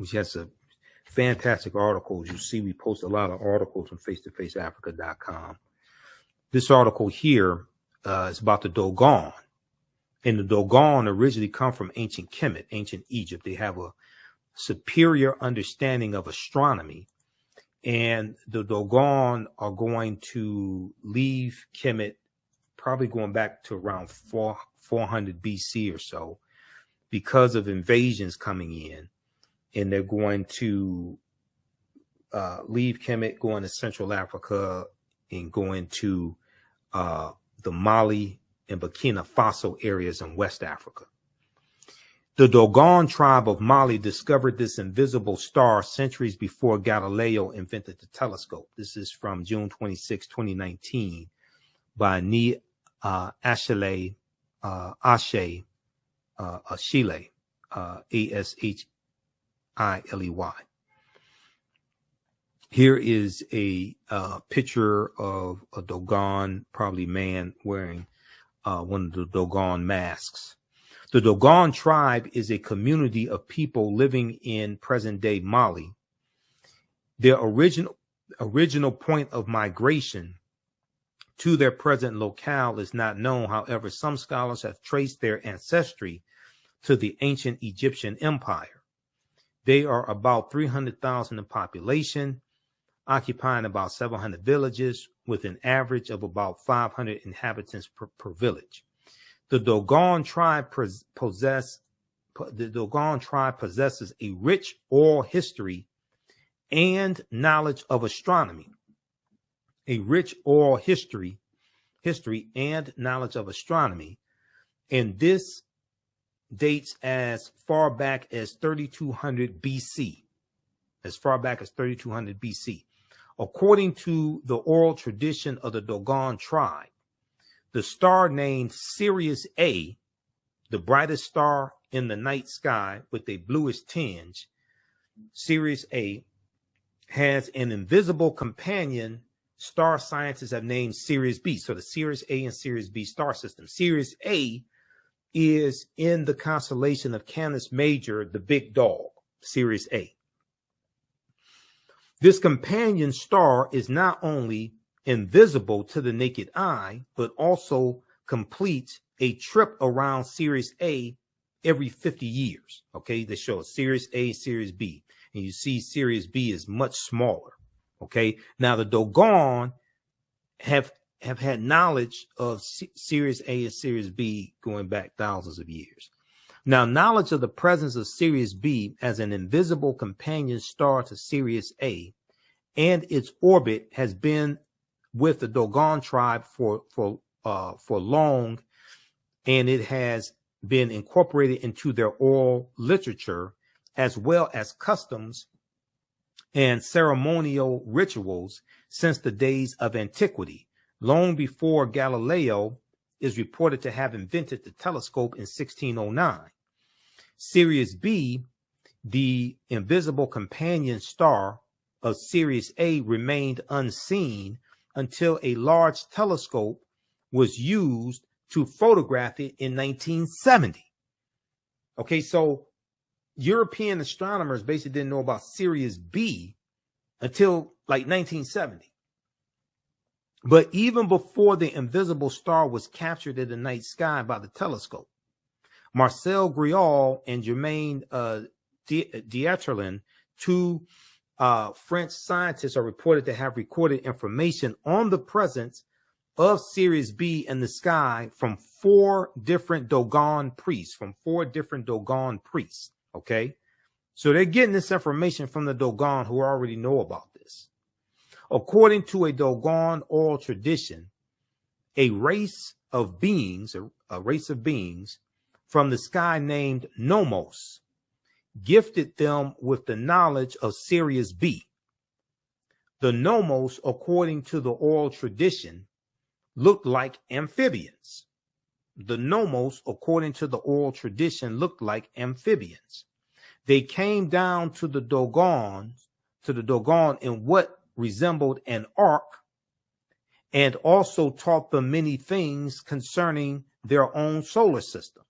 which has a fantastic articles. You see, we post a lot of articles on face-to-faceafrica.com. This article here is about the Dogon. And the Dogon originally come from ancient Kemet, ancient Egypt. They have a superior understanding of astronomy. And the Dogon are going to leave Kemet, probably going back to around 400 BC or so, because of invasions coming in. And they're going to leave Kemet, going to Central Africa, and going to the Mali and Burkina Faso areas in West Africa. The Dogon tribe of Mali discovered this invisible star centuries before Galileo invented the telescope. This is from June 26, 2019, by Ashile, Ashiley. Here is a picture of a Dogon, probably man, wearing one of the Dogon masks. The Dogon tribe is a community of people living in present-day Mali. Their original point of migration to their present locale is not known. However, some scholars have traced their ancestry to the ancient Egyptian empire. They are about 300,000 in population, occupying about 700 villages with an average of about 500 inhabitants per village. The Dogon tribe possesses a rich oral history and knowledge of astronomy. A rich oral history and knowledge of astronomy, and this dates as far back as 3200 BC. As far back as 3200 BC. According to the oral tradition of the Dogon tribe, the star named Sirius A, the brightest star in the night sky with a bluish tinge, Sirius A, has an invisible companion star scientists have named Sirius B. So the Sirius A and Sirius B star system. Sirius A is in the constellation of Canis Major, the big dog, Sirius A. This companion star is not only invisible to the naked eye, but also completes a trip around Sirius A every 50 years. Okay, they show Sirius A, Sirius B, and you see Sirius B is much smaller. Okay, now the Dogon have had knowledge of Sirius A and Sirius B going back thousands of years. Now, knowledge of the presence of Sirius B as an invisible companion star to Sirius A and its orbit has been with the Dogon tribe for long, and it has been incorporated into their oral literature as well as customs and ceremonial rituals since the days of antiquity, long before Galileo is reported to have invented the telescope in 1609. Sirius B, the invisible companion star of Sirius A, remained unseen until a large telescope was used to photograph it in 1970. Okay, so European astronomers basically didn't know about Sirius B until like 1970. But even before the invisible star was captured in the night sky by the telescope, Marcel Griaule and Germain Dieterlen, two French scientists, are reported to have recorded information on the presence of Sirius B in the sky from four different Dogon priests, Okay, so they're getting this information from the Dogon, who already know about this. According to a Dogon oral tradition, a race of beings from the sky named Nomos gifted them with the knowledge of Sirius B. The Nomos, according to the oral tradition, looked like amphibians. They came down to the Dogon in what resembled an ark, and also taught them many things concerning their own solar system.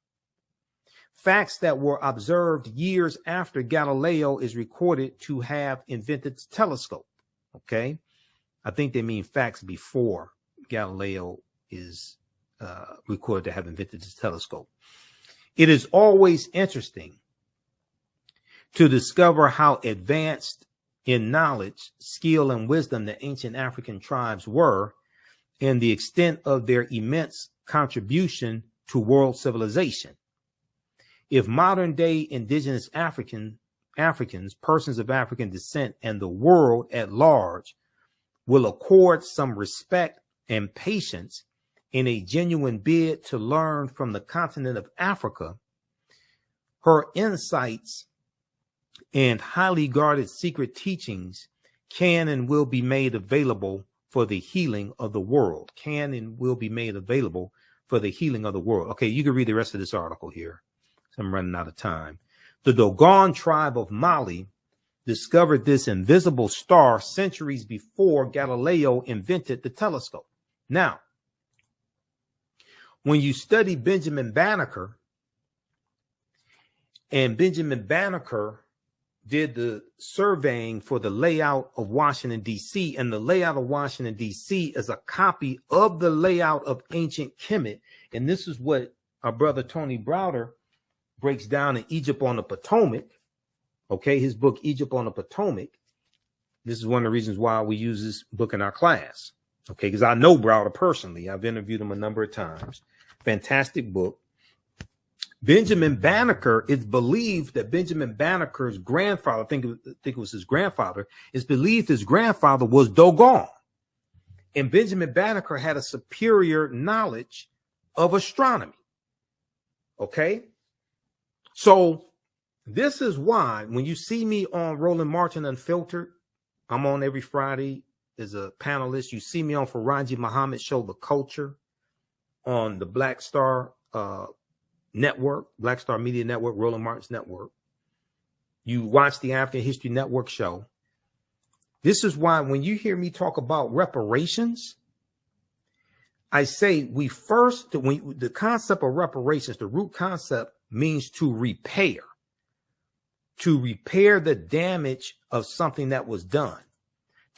Facts that were observed years after Galileo is recorded to have invented the telescope. Okay. I think they mean facts before Galileo is recorded to have invented the telescope. It is always interesting to discover how advanced in knowledge, skill, and wisdom the ancient African tribes were, and the extent of their immense contribution to world civilization. If modern day indigenous Africans, persons of African descent, and the world at large will accord some respect and patience in a genuine bid to learn from the continent of Africa, her insights and highly guarded secret teachings can and will be made available for the healing of the world. Can and will be made available for the healing of the world. Okay, you can read the rest of this article here. I'm running out of time. The Dogon tribe of Mali discovered this invisible star centuries before Galileo invented the telescope. Now, when you study Benjamin Banneker, and Benjamin Banneker did the surveying for the layout of Washington, D.C., and the layout of Washington, D.C. is a copy of the layout of ancient Kemet. And this is what our brother Tony Browder breaks down in Egypt on the Potomac. Okay, his book, Egypt on the Potomac. This is one of the reasons why we use this book in our class. Okay, because I know Browder personally. I've interviewed him a number of times. Fantastic book. Benjamin Banneker, it's believed that Benjamin Banneker's grandfather, I think it was his grandfather, it's believed his grandfather was Dogon. And Benjamin Banneker had a superior knowledge of astronomy. Okay? So this is why when you see me on Roland Martin Unfiltered, I'm on every Friday as a panelist. You see me on Faraji Muhammad's show, The Culture, on the Black Star Network, Black Star Media Network, Roland Martin's network. You watch the African History Network show. This is why when you hear me talk about reparations, I say the concept of reparations, the root concept means to repair the damage of something that was done,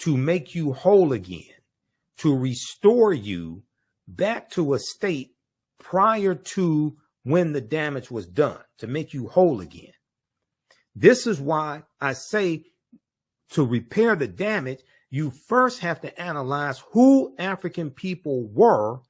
to make you whole again, to restore you back to a state prior to when the damage was done, to make you whole again. This is why I say to repair the damage, you first have to analyze who African people were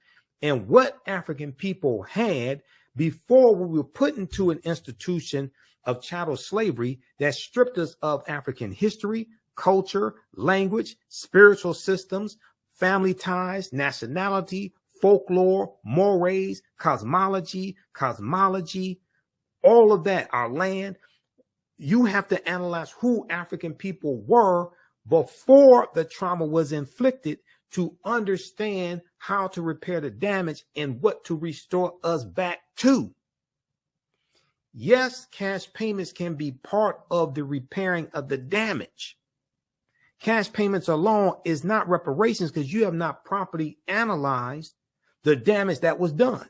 and what African people had before we were put into an institution of chattel slavery that stripped us of African history, culture, language, spiritual systems, family ties, nationality, folklore, mores, cosmology, all of that, our land. You have to analyze who African people were before the trauma was inflicted to understand how to repair the damage and what to restore us back to. Yes, cash payments can be part of the repairing of the damage. Cash payments alone is not reparations because you have not properly analyzed the damage that was done.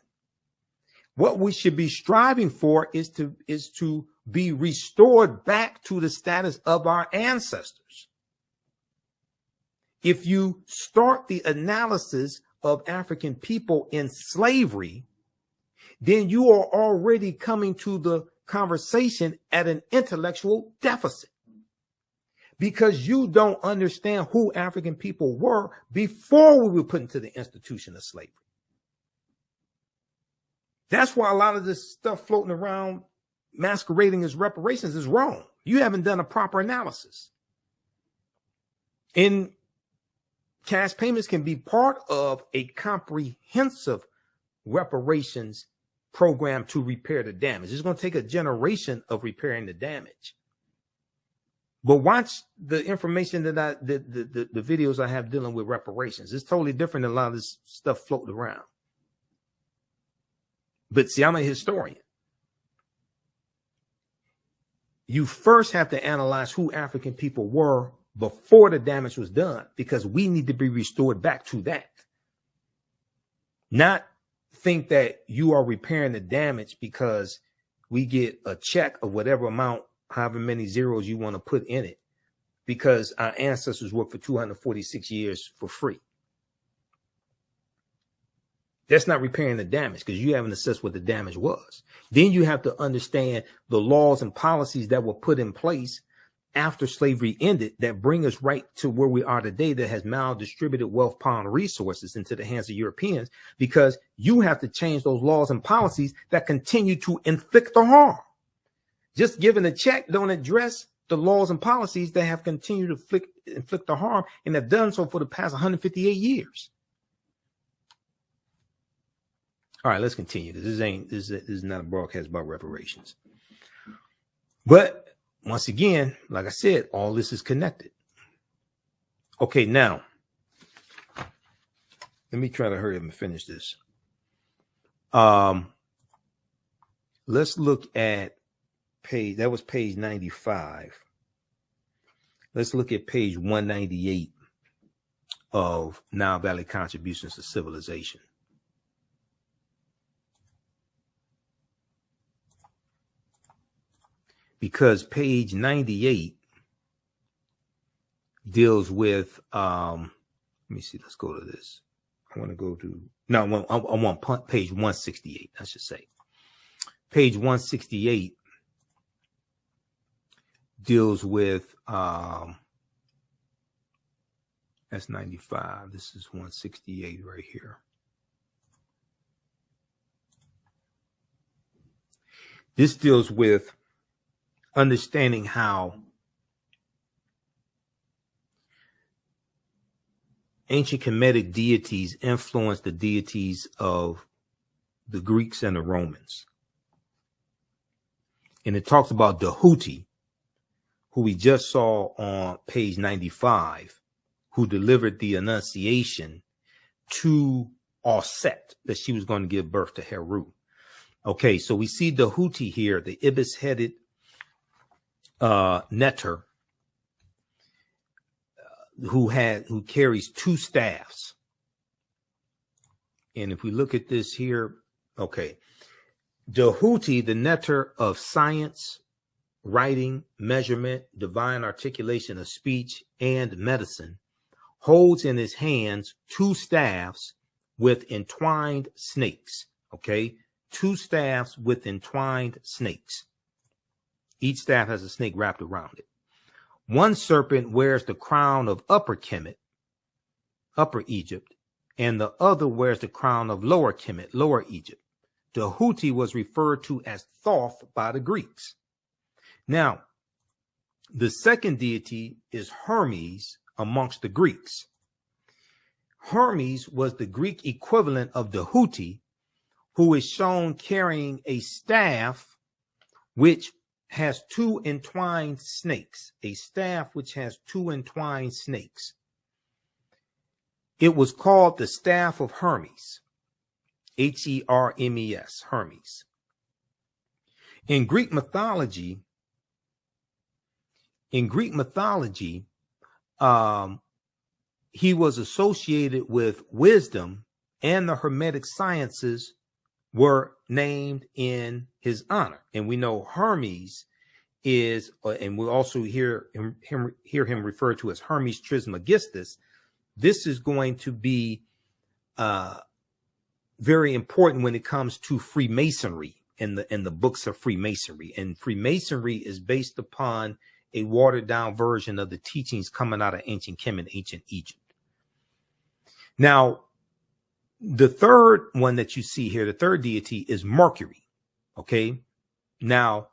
What we should be striving for is to be restored back to the status of our ancestors. If you start the analysis of African people in slavery, then you are already coming to the conversation at an intellectual deficit because you don't understand who African people were before we were put into the institution of slavery. That's why a lot of this stuff floating around masquerading as reparations is wrong. You haven't done a proper analysis. And cash payments can be part of a comprehensive reparations program to repair the damage. It's going to take a generation of repairing the damage. But watch the information that the videos I have dealing with reparations. It's totally different than a lot of this stuff floating around. But see, I'm a historian. You first have to analyze who African people were before the damage was done, because we need to be restored back to that. Not think that you are repairing the damage because we get a check of whatever amount, however many zeros you want to put in it, because our ancestors worked for 246 years for free. That's not repairing the damage, because you haven't assessed what the damage was. Then you have to understand the laws and policies that were put in place after slavery ended that bring us right to where we are today, that has maldistributed wealth, power, and resources into the hands of Europeans, because you have to change those laws and policies that continue to inflict the harm. Just giving a check don't address the laws and policies that have continued to inflict the harm, and have done so for the past 158 years. All right, let's continue. This is not a broadcast about reparations. But once again, like I said, all this is connected. Okay, now let me try to hurry up and finish this. Let's look at that was page 95. Let's look at page 198 of Nile Valley Contributions to Civilization. Because page 98 deals with, let me see, let's go to this. I want to go to, no, I want page 168, I should say. Page 168 deals with, that's 95. This is 168 right here. This deals with understanding how ancient Kemetic deities influenced the deities of the Greeks and the Romans. And it talks about Dahuti, who we just saw on page 95, who delivered the Annunciation to Auset, that she was going to give birth to Heru. Okay, so we see Dahuti here, the ibis-headed netter, who carries two staffs. And if we look at this here, okay, Dahuti, the netter of science, writing, measurement, divine articulation of speech, and medicine, holds in his hands two staffs with entwined snakes. Okay, two staffs with entwined snakes. Each staff has a snake wrapped around it. One serpent wears the crown of Upper Kemet, Upper Egypt, and the other wears the crown of Lower Kemet, Lower Egypt. Dahuti was referred to as Thoth by the Greeks. Now, the second deity is Hermes amongst the Greeks. Hermes was the Greek equivalent of Dahuti, who is shown carrying a staff which has two entwined snakes, a staff which has two entwined snakes. It was called the staff of Hermes, Hermes, Hermes. In Greek mythology, he was associated with wisdom, and the Hermetic sciences were named in his honor. And we know Hermes is, and we also hear him referred to as Hermes Trismegistus. This is going to be very important when it comes to Freemasonry and the books of Freemasonry. And Freemasonry is based upon a watered down version of the teachings coming out of ancient Kemet, ancient Egypt. Now, the third one that you see here, the third deity, is Mercury. Okay. Now,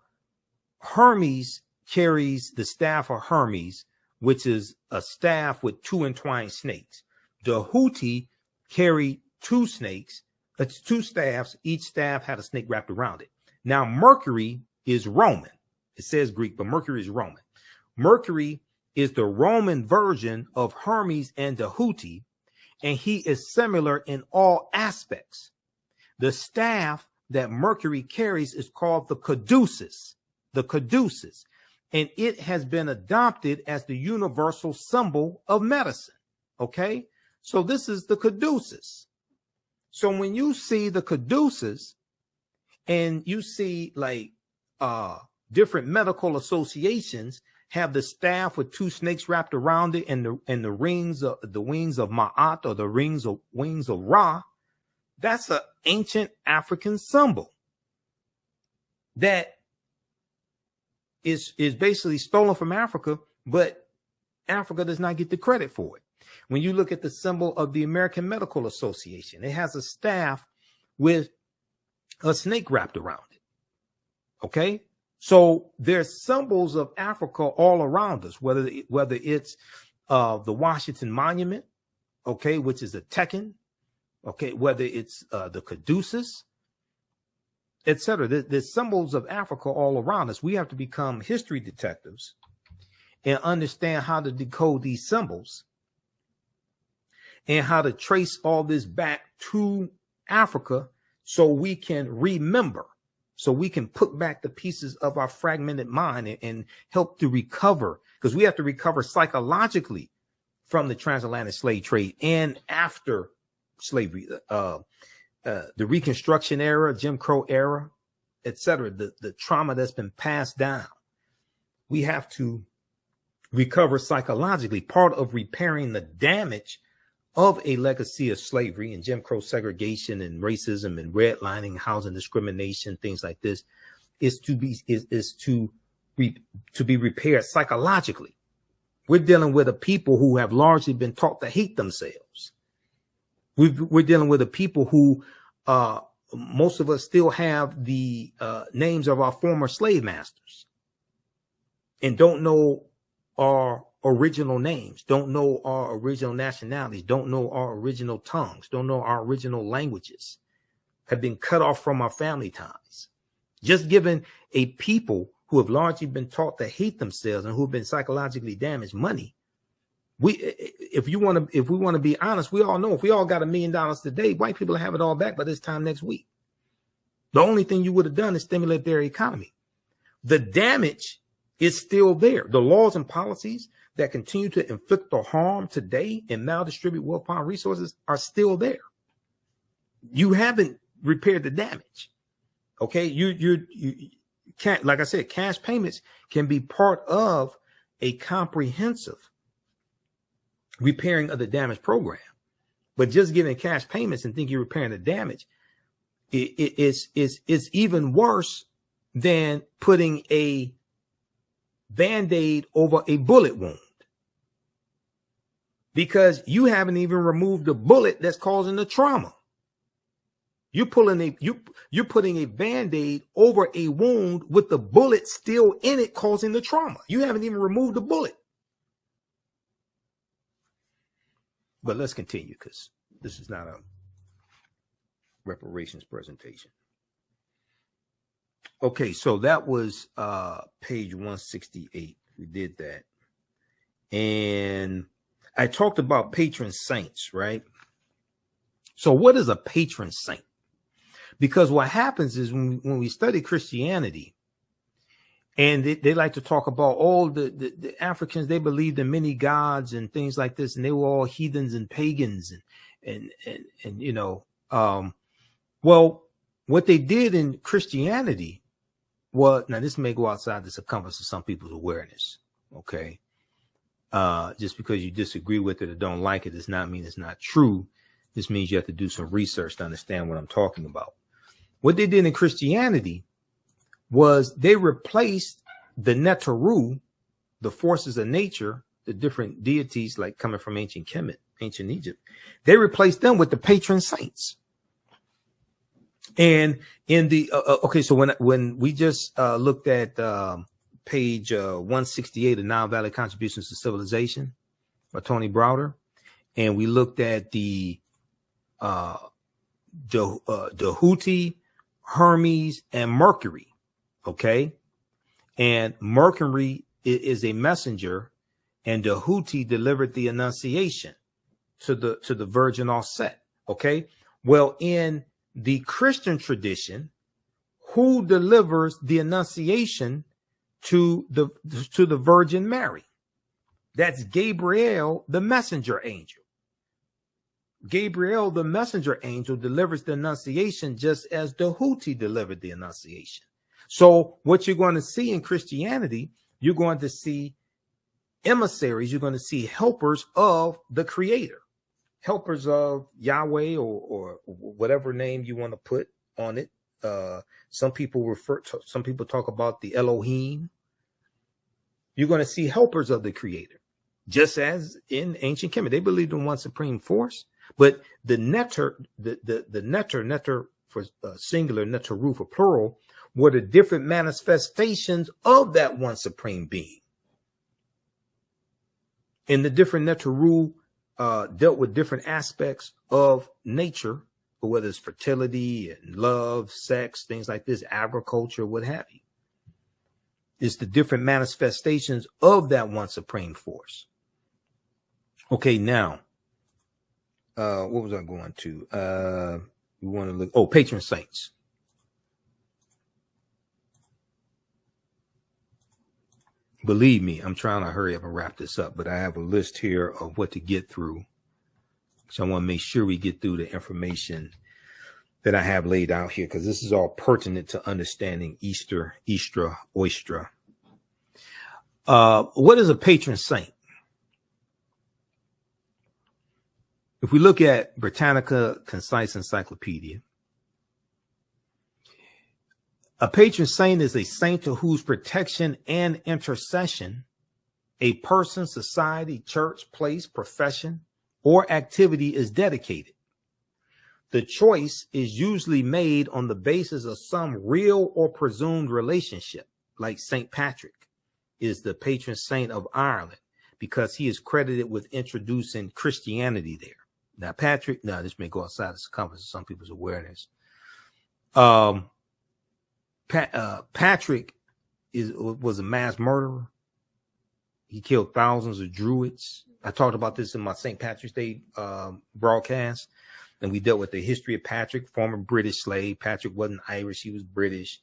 Hermes carries the staff of Hermes, which is a staff with two entwined snakes. Dahuti carried two snakes, two staffs. Each staff had a snake wrapped around it. Now, Mercury is Roman. It says Greek, but Mercury is Roman. Mercury is the Roman version of Hermes and Dahuti, and he is similar in all aspects. The staff that Mercury carries is called the caduceus, and it has been adopted as the universal symbol of medicine. Okay, so this is the caduceus. So when you see the caduceus and you see like different medical associations have the staff with two snakes wrapped around it, and the wings of Ma'at, or the wings of Ra. That's an ancient African symbol that is basically stolen from Africa, but Africa does not get the credit for it. When you look at the symbol of the American Medical Association, it has a staff with a snake wrapped around it. Okay, so there's symbols of Africa all around us, whether it's the Washington Monument, okay, which is a Tekken, okay, whether it's the caduceus, etc. There's symbols of Africa all around us. We have to become history detectives and understand how to decode these symbols and how to trace all this back to Africa, so we can remember, so we can put back the pieces of our fragmented mind and help to recover, because we have to recover psychologically from the transatlantic slave trade and after slavery, the Reconstruction era, Jim Crow era, etc. The trauma that's been passed down. We have to recover psychologically. Part of repairing the damage of a legacy of slavery and Jim Crow segregation and racism and redlining, housing discrimination, things like this, is to be repaired psychologically. We're dealing with a people who have largely been taught to hate themselves. We're dealing with a people who, most of us still have the names of our former slave masters and don't know our original names, don't know our original nationalities, don't know our original tongues, don't know our original languages, have been cut off from our family ties. Just given a people who have largely been taught to hate themselves and who have been psychologically damaged money. If we want to be honest, we all know if we all got $1 million today, white people have it all back by this time next week. The only thing you would have done is stimulate their economy. The damage is still there. The laws and policies that continue to inflict the harm today and maldistribute wealth, power, resources are still there. You haven't repaired the damage. Okay, you can't, like I said, cash payments can be part of a comprehensive repairing of the damage program, but just giving cash payments and think you're repairing the damage is even worse than putting a Band-Aid over a bullet wound, because you haven't even removed the bullet that's causing the trauma. You're putting a Band-Aid over a wound with the bullet still in it causing the trauma. You haven't even removed the bullet. But let's continue, because this is not a reparations presentation. Okay, so that was page 168. We did that. And I talked about patron saints, right? So what is a patron saint? Because what happens is when we study Christianity, and they like to talk about all the Africans, they believed in many gods and things like this, and they were all heathens and pagans and you know, well, what they did in Christianity was, now this may go outside the circumference of some people's awareness, okay? Just because you disagree with it or don't like it does not mean it's not true. This means you have to do some research to understand what I'm talking about. What they did in Christianity was they replaced the Neteru, the forces of nature, the different deities like coming from ancient Kemet, ancient Egypt. They replaced them with the patron saints. And in the okay, so when we just looked at page 168 of Nile Valley Contributions to Civilization by Tony Browder, and we looked at the Houthi, Hermes, and Mercury. Okay, and Mercury is a messenger, and the Houthi delivered the Annunciation to the Virgin Offset. Okay, well, in the Christian tradition, who delivers the Annunciation to the Virgin Mary? That's Gabriel, the messenger angel. Gabriel, the messenger angel, delivers the Annunciation just as the Houthi delivered the Annunciation. So what you're going to see in Christianity, you're going to see emissaries, you're going to see helpers of the Creator, helpers of Yahweh, or whatever name you want to put on it. Some people talk about the Elohim. You're going to see helpers of the Creator, just as in ancient Kemet. They believed in one supreme force, but the netter, netter for singular, netaru for plural, were the different manifestations of that one supreme being. And the different netaru dealt with different aspects of nature, whether it's fertility and love, sex, things like this, agriculture, what have you. It's the different manifestations of that one supreme force. Okay, now, what was I going to? We want to look, patron saints. Believe me, I'm trying to hurry up and wrap this up, but I have a list here of what to get through. So I want to make sure we get through the information that I have laid out here, because this is all pertinent to understanding Easter, Oistra. What is a patron saint? If we look at Britannica Concise Encyclopedia, a patron saint is a saint to whose protection and intercession a person, society, church, place, profession, or activity is dedicated. The choice is usually made on the basis of some real or presumed relationship, like St. Patrick is the patron saint of Ireland because he is credited with introducing Christianity there. Now, Patrick, this may go outside the circumference of some people's awareness. Patrick was a mass murderer. He killed thousands of Druids. I talked about this in my St. Patrick's Day broadcast, and we dealt with the history of Patrick, former British slave. Patrick wasn't Irish, he was British.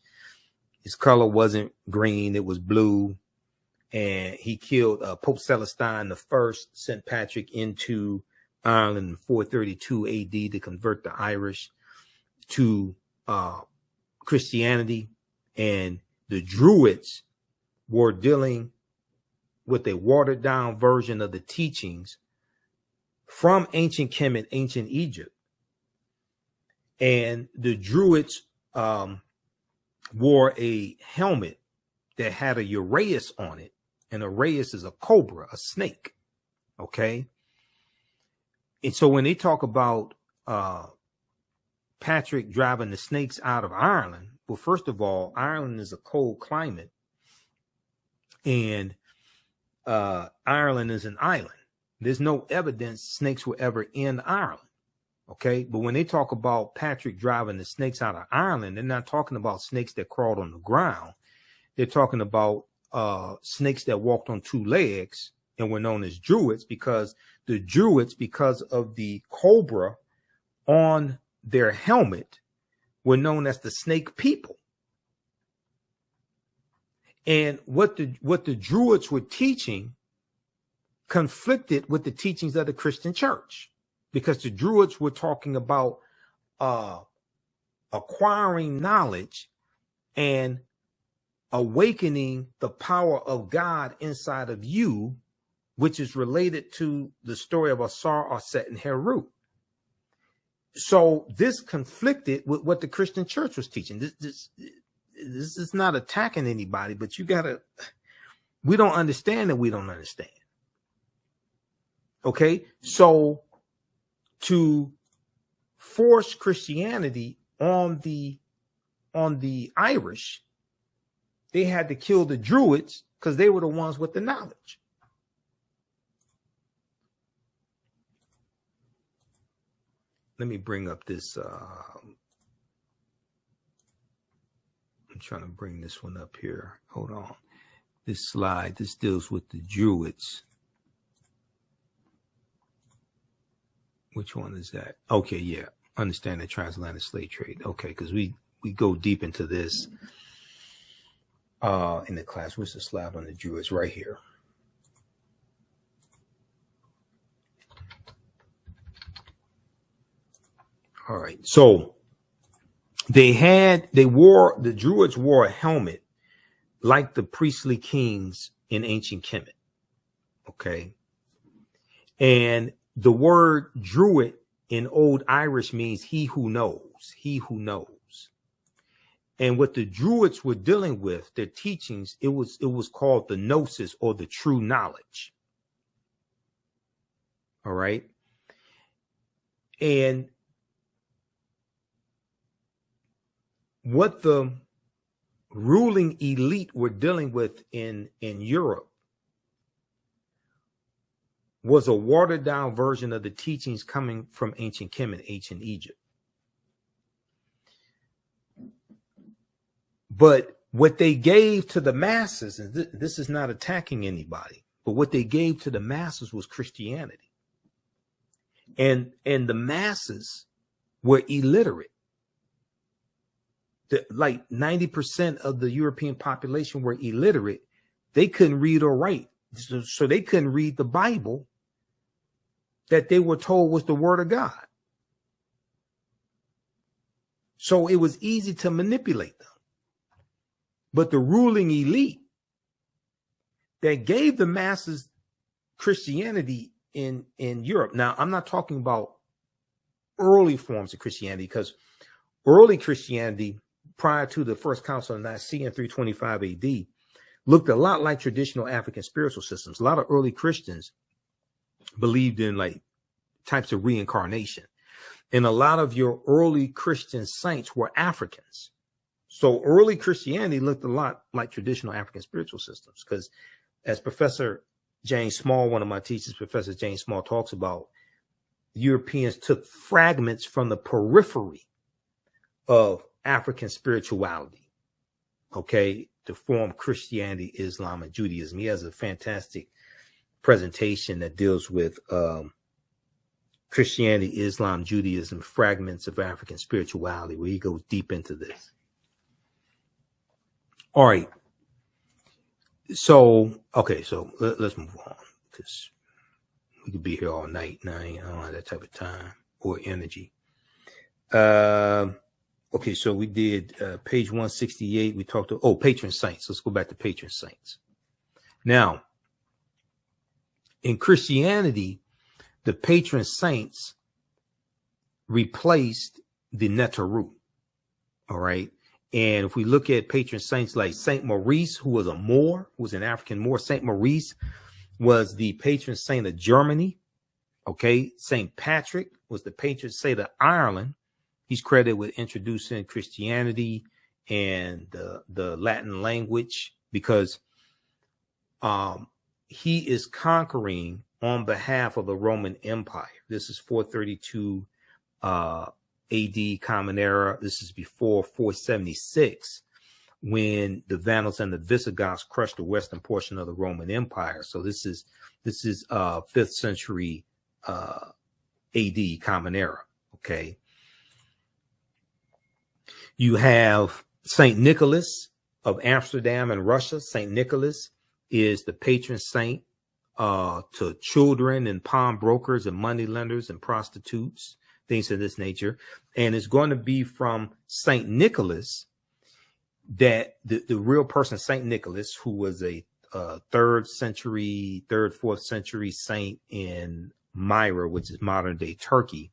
His color wasn't green, it was blue. And he killed Pope Celestine I, sent Patrick into Ireland in 432 AD to convert the Irish to Christianity. And the Druids were dealing with a watered down version of the teachings from ancient Kemet, ancient Egypt. And the Druids wore a helmet that had a uraeus on it. And uraeus is a cobra, a snake. Okay. And so when they talk about Patrick driving the snakes out of Ireland, well, first of all, Ireland is a cold climate, and Ireland is an island. There's no evidence snakes were ever in Ireland. Okay. But when they talk about Patrick driving the snakes out of Ireland, they're not talking about snakes that crawled on the ground. They're talking about snakes that walked on two legs and were known as Druids, because the Druids, because of the cobra on their helmet, were known as the snake people. And what the Druids were teaching conflicted with the teachings of the Christian church, because the Druids were talking about acquiring knowledge and awakening the power of God inside of you, which is related to the story of Asar, Aset, and Heru. So this conflicted with what the Christian church was teaching. This is not attacking anybody, but we don't understand that we don't understand. Okay. So to force Christianity on the Irish, they had to kill the Druids because they were the ones with the knowledge. Let me bring up this. I'm trying to bring this one up here. Hold on. This slide, this deals with the Druids. Which one is that? Okay, yeah. Understand the transatlantic slave trade. Okay, because we go deep into this in the class. Where's the slide on the Druids? Right here. All right. So the Druids wore a helmet like the priestly kings in ancient Kemet. Okay. And the word Druid in Old Irish means he who knows, he who knows. And what the Druids were dealing with, their teachings, it was called the gnosis, or the true knowledge. All right. And what the ruling elite were dealing with in Europe was a watered down version of the teachings coming from ancient Kemet, ancient Egypt. But what they gave to the masses, and this is not attacking anybody, but what they gave to the masses was Christianity. And the masses were illiterate. Like 90% of the European population were illiterate. They couldn't read or write. So they couldn't read the Bible that they were told was the word of God. So it was easy to manipulate them. But the ruling elite that gave the masses Christianity in Europe. Now, I'm not talking about early forms of Christianity, because early Christianity prior to the First Council of Nicaea in 325 AD looked a lot like traditional African spiritual systems. A lot of early Christians believed in like types of reincarnation. And a lot of your early Christian saints were Africans. So early Christianity looked a lot like traditional African spiritual systems, because as Professor James Small, one of my teachers, Professor James Small, talks about, Europeans took fragments from the periphery of African spirituality, okay, to form Christianity, Islam, and Judaism. He has a fantastic presentation that deals with Christianity, Islam, Judaism, fragments of African spirituality, where he goes deep into this. All right. So, okay, so let's move on, because we could be here all night. Now, I don't have that type of time or energy. Okay, so we did page 168. We talked to, patron saints. Let's go back to patron saints. Now, in Christianity, the patron saints replaced the Neteru. All right. And if we look at patron saints like Saint Maurice, who was a Moor, who was an African Moor, Saint Maurice was the patron saint of Germany. Okay. Saint Patrick was the patron saint of Ireland. He's credited with introducing Christianity and the Latin language, because he is conquering on behalf of the Roman Empire. This is 432 AD Common Era. This is before 476, when the Vandals and the Visigoths crushed the western portion of the Roman Empire. So this is 5th century AD Common Era. Okay. You have Saint Nicholas of Amsterdam and Russia. Saint Nicholas is the patron saint to children and pawnbrokers and money lenders and prostitutes, things of this nature. And it's going to be from Saint Nicholas that the real person, Saint Nicholas, who was a 4th century saint in Myra, which is modern day Turkey.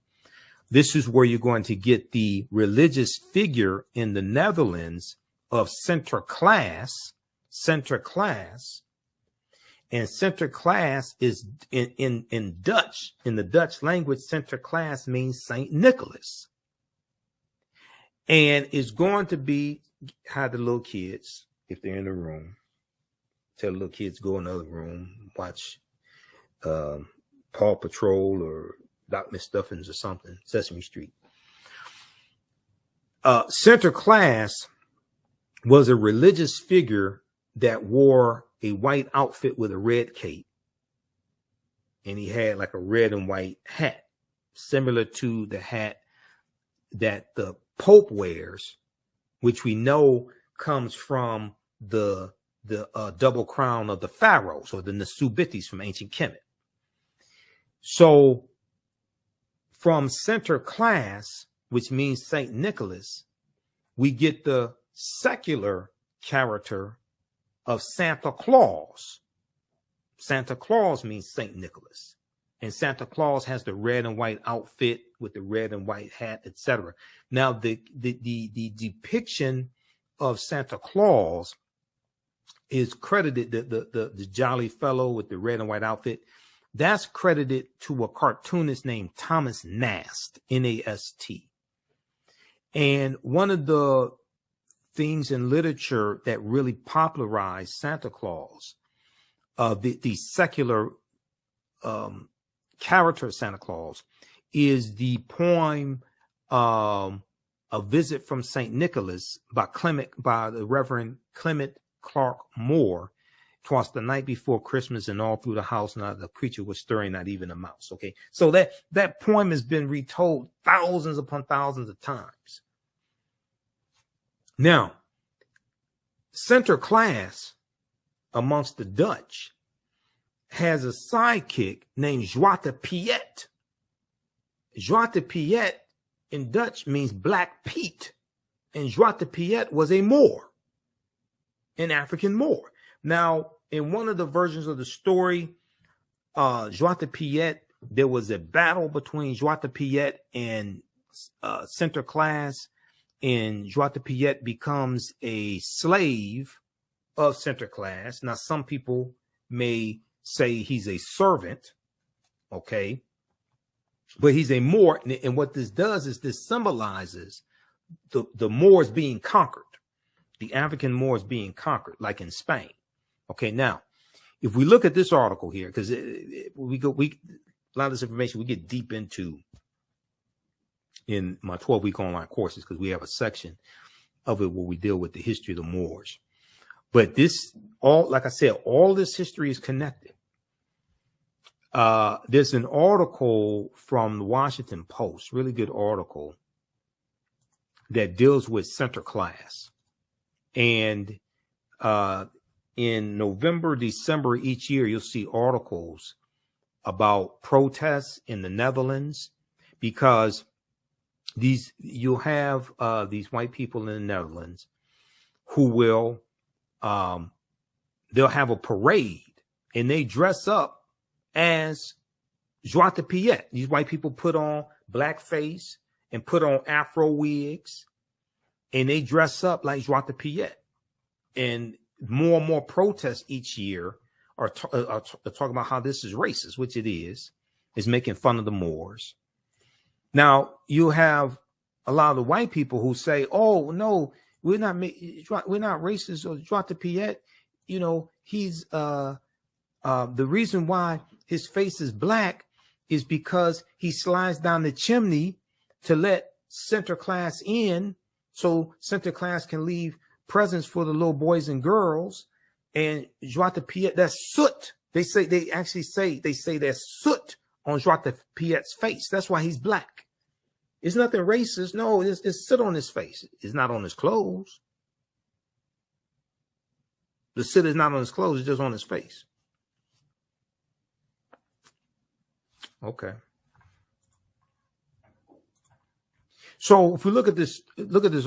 This is where you're going to get the religious figure in the Netherlands of Sinterklaas. And Sinterklaas is in Dutch. In the Dutch language, Sinterklaas means Saint Nicholas. And it's going to be how the little kids, if they're in the room, tell the little kids go in the other room, watch Paw Patrol or Doc McStuffins or something, Sesame Street. Sinterklaas was a religious figure that wore a white outfit with a red cape. And he had like a red and white hat, similar to the hat that the Pope wears, which we know comes from the double crown of the pharaohs, or the Nasubitis from ancient Kemet. So from Sinterklaas, which means Saint Nicholas, we get the secular character of Santa Claus. Santa Claus means Saint Nicholas, and Santa Claus has the red and white outfit with the red and white hat, etc. Now, the depiction of Santa Claus is credited, the jolly fellow with the red and white outfit, that's credited to a cartoonist named Thomas Nast, N-A-S-T. And one of the things in literature that really popularized Santa Claus, the secular character of Santa Claus, is the poem A Visit from St. Nicholas by the Reverend Clement Clark Moore. 'Twas the night before Christmas, and all through the house not the creature was stirring, not even a mouse. Okay, so that poem has been retold thousands upon thousands of times. Now, center class amongst the Dutch has a sidekick named Zwarte Piet. Zwarte Piet in Dutch means Black Pete, and Zwarte Piet was a Moor, an African Moor. Now, in one of the versions of the story, Zwarte Piet, there was a battle between Zwarte Piet and center class, and Zwarte Piet becomes a slave of center class. Now, some people may say he's a servant, okay, but he's a Moor, and what this does is this symbolizes the Moors being conquered, the African Moors being conquered, like in Spain. Okay, now, if we look at this article here, because a lot of this information we get deep into in my 12-week online courses, because we have a section of it where we deal with the history of the Moors. But this, like I said, all this history is connected. There's an article from the Washington Post, really good article, that deals with center class. And in November, December each year, you'll see articles about protests in the Netherlands, because you'll have these white people in the Netherlands who will they'll have a parade, and they dress up as Zwarte Piet. These white people put on blackface and put on Afro wigs, and they dress up like Zwarte Piet. And more protests each year are talking about how this is racist, which it is making fun of the Moors. Now, you have a lot of the white people who say, "Oh no, we're not racist or Zwarte Piet. You know, he's the reason why his face is black is because he slides down the chimney to let center class in, so center class can leave presents for the little boys and girls." And Zwarte Piet, that's soot. They say there's soot on Zwarte Piet's face. That's why he's black. It's nothing racist. No, it's soot on his face. It's not on his clothes. The soot is not on his clothes. It's just on his face. Okay. So if we look at this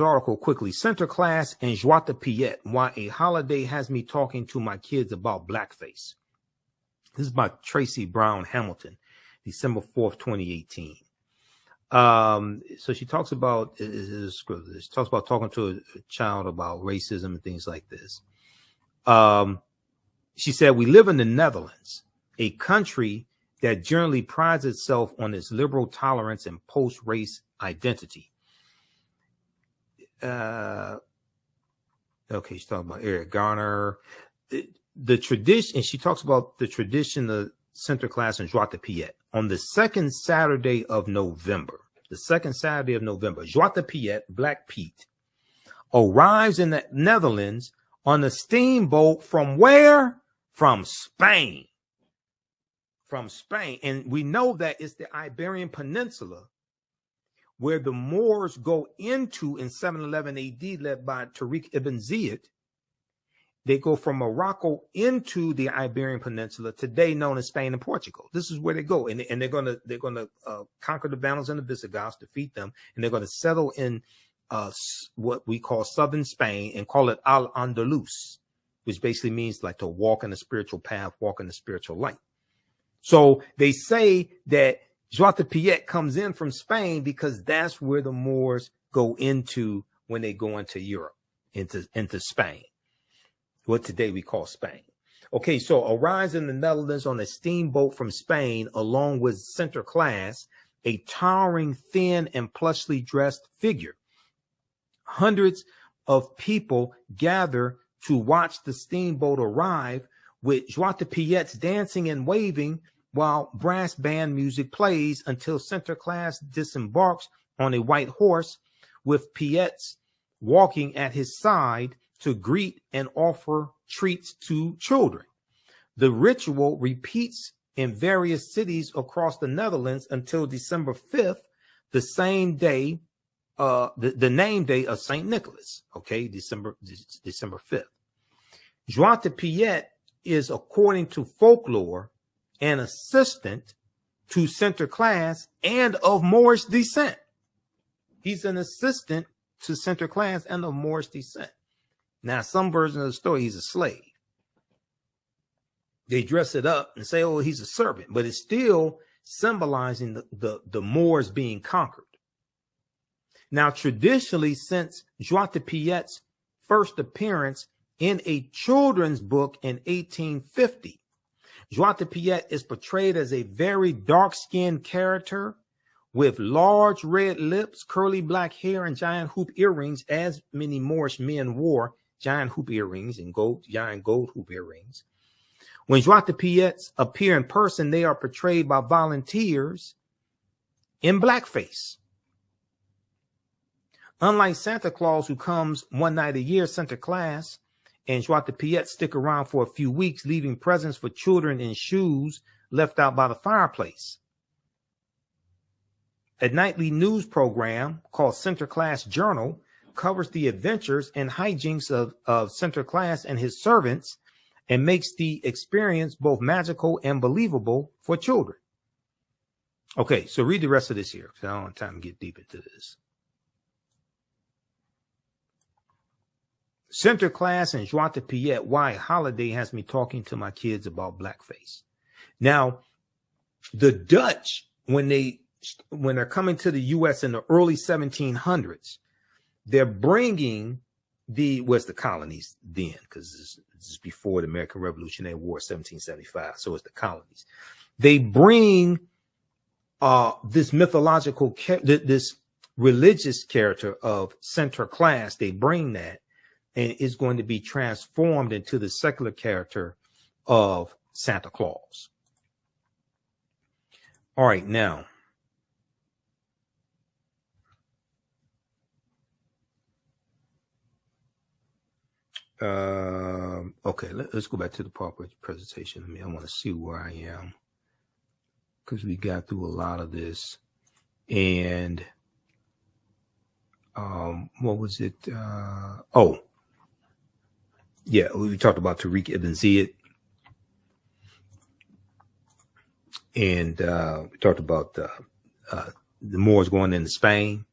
article quickly, center class and Zwarte Piet, why a holiday has me talking to my kids about blackface. This is by Tracy Brown Hamilton, December 4th, 2018. So she talks about talking to a child about racism and things like this. She said, "We live in the Netherlands, a country that generally prides itself on its liberal tolerance and post-race identity." Okay, she's talking about Eric Garner. The tradition, and she talks about the tradition of center class and Zwarte Piet. On the second Saturday of November, Zwarte Piet, Black Pete, arrives in the Netherlands on a steamboat from where? From Spain. From Spain. And we know that it's the Iberian Peninsula where the Moors go into in 711 AD, led by Tariq ibn Ziyad. They go from Morocco into the Iberian Peninsula, today known as Spain and Portugal. This is where they go, and they're gonna conquer the Vandals and the Visigoths, defeat them, and they're gonna settle in what we call southern Spain and call it Al-Andalus, which basically means like to walk in the spiritual path, walk in the spiritual light. So they say that Joao de Piet comes in from Spain because that's where the Moors go into when they go into Europe, into Spain, what today we call Spain. Okay, so arrives in the Netherlands on a steamboat from Spain, along with Sinterklaas, a towering, thin, and plushly dressed figure. Hundreds of people gather to watch the steamboat arrive, with Joao de Piet's dancing and waving while brass band music plays until Sinterklaas disembarks on a white horse, with Piet's walking at his side to greet and offer treats to children. The ritual repeats in various cities across the Netherlands until December 5th, the same day, the name day of St. Nicholas. Okay, December 5th. Joao de Piet is, according to folklore, an assistant to Sinterklaas and of Moorish descent. He's an assistant to Sinterklaas and of Moorish descent. Now, some version of the story, he's a slave. They dress it up and say, oh, he's a servant, but it's still symbolizing the Moors being conquered. Now, traditionally, since Joao de Piet's first appearance in a children's book in 1850, Joao de Piet is portrayed as a very dark-skinned character with large red lips, curly black hair, and giant hoop earrings, as many Moorish men wore giant hoop earrings and giant gold hoop earrings. When Joao de Piets appear in person, they are portrayed by volunteers in blackface. Unlike Santa Claus, who comes one night a year, Sinterklaas and Joao de Piet stick around for a few weeks, leaving presents for children in shoes left out by the fireplace. A nightly news program called Sinterklaas Journal covers the adventures and hijinks of Sinterklaas and his servants and makes the experience both magical and believable for children. Okay, so read the rest of this here, because I don't have time to get deep into this. Sinterklaas and Joao de Piet, why holiday has me talking to my kids about blackface. Now, the Dutch, when they're coming to the U.S. in the early 1700s, they're bringing the colonies then, because this is before the American Revolutionary War, 1775. So it's the colonies. They bring this mythological, this religious character of Sinterklaas. They bring that, and it's going to be transformed into the secular character of Santa Claus. All right, now. Okay, let's go back to the PowerPoint presentation. I want to see where I am, because we got through a lot of this. And what was it? Oh, yeah, we talked about Tariq ibn Ziyad, and we talked about the Moors going into Spain.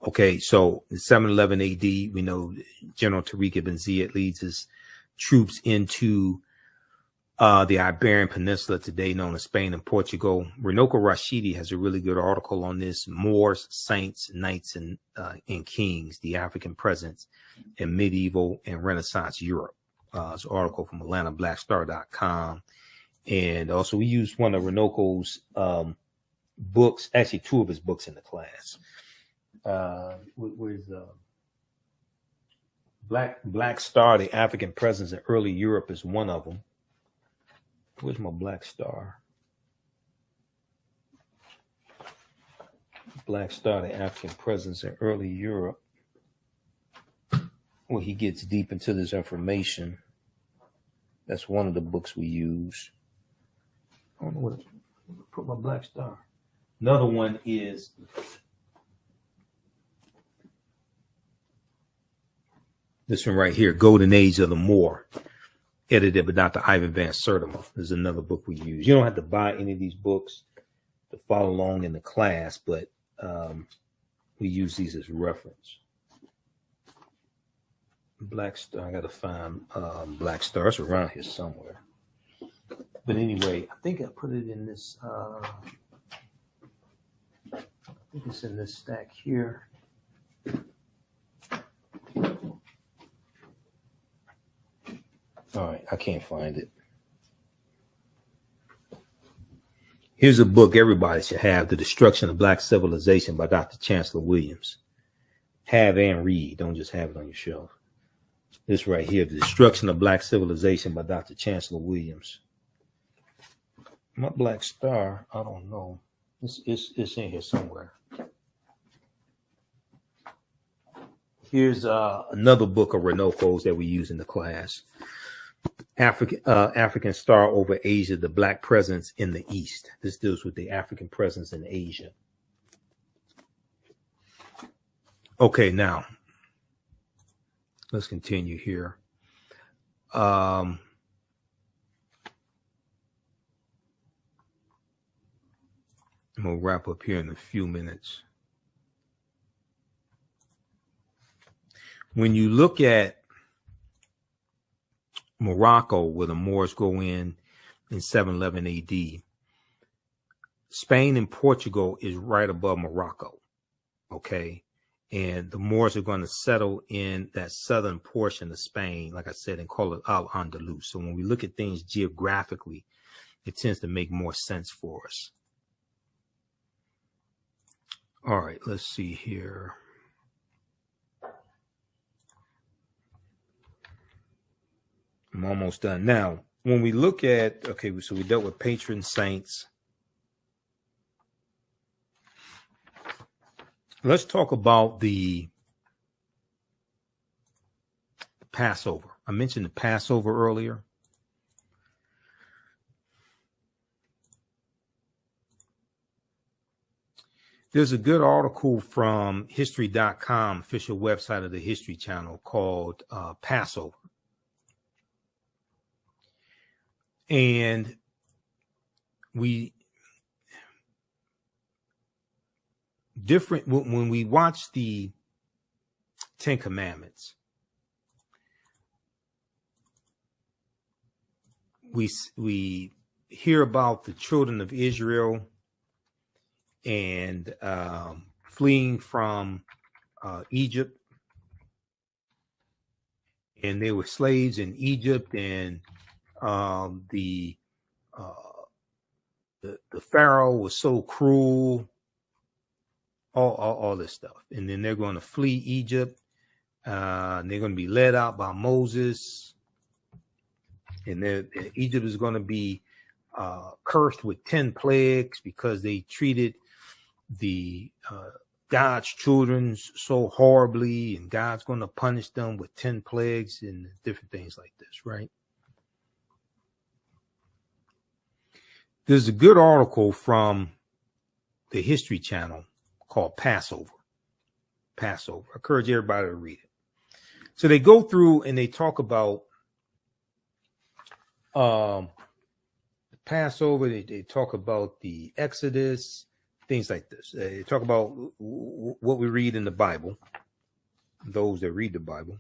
Okay, so in 711 AD, we know General Tariq ibn Ziyad leads his troops into the Iberian Peninsula, today known as Spain and Portugal. Renoko Rashidi has a really good article on this: Moors, Saints, Knights, and Kings, the African Presence in Medieval and Renaissance Europe. It's an article from AtlantaBlackStar.com. And also we used one of Renoko's books, actually two of his books in the class. Where's Black Star, the African Presence in Early Europe is one of them. Where's my Black Star? Black Star, the African Presence in Early Europe, where he gets deep into this information. That's one of the books we use. I don't know what to put my Black Star. Another one is this one right here, Golden Age of the Moor, edited by Dr. Ivan Van Sertima. This is another book we use. You don't have to buy any of these books to follow along in the class, but we use these as reference. Black star, I gotta find black star. It's around here somewhere. But anyway, I think I put it in this. I think it's in this stack here. All right, I can't find it. Here's a book everybody should have, The Destruction of Black Civilization by Dr. Chancellor Williams. Have and read. Don't just have it on your shelf. This right here, The Destruction of Black Civilization by Dr. Chancellor Williams. My black star, I don't know. It's in here somewhere. Here's another book of Renoco's that we use in the class. African Star over Asia, the Black Presence in the East. This deals with the African presence in Asia. Okay, now let's continue here. I'm gonna wrap up here in a few minutes. When you look at Morocco, where the Moors go in 711 AD, Spain and Portugal is right above Morocco. Okay. And the Moors are going to settle in that southern portion of Spain, like I said, and call it Al-Andalus. So when we look at things geographically, it tends to make more sense for us. All right, let's see here. I'm almost done. Now, when we look at, okay, so we dealt with patron saints. Let's talk about the Passover. I mentioned the Passover earlier. There's a good article from history.com, official website of the History Channel, called Passover. And when we watch the Ten Commandments, we hear about the children of Israel and fleeing from Egypt, and they were slaves in Egypt, and the Pharaoh was so cruel, all this stuff, and then they're going to flee Egypt, and they're going to be led out by Moses, and Egypt is going to be cursed with 10 plagues because they treated the God's children so horribly, and God's going to punish them with 10 plagues and different things like this, right? There's a good article from the History Channel called Passover. Passover. I encourage everybody to read it. So they go through and they talk about the Passover. They talk about the Exodus, things like this. They talk about what we read in the Bible, those that read the Bible.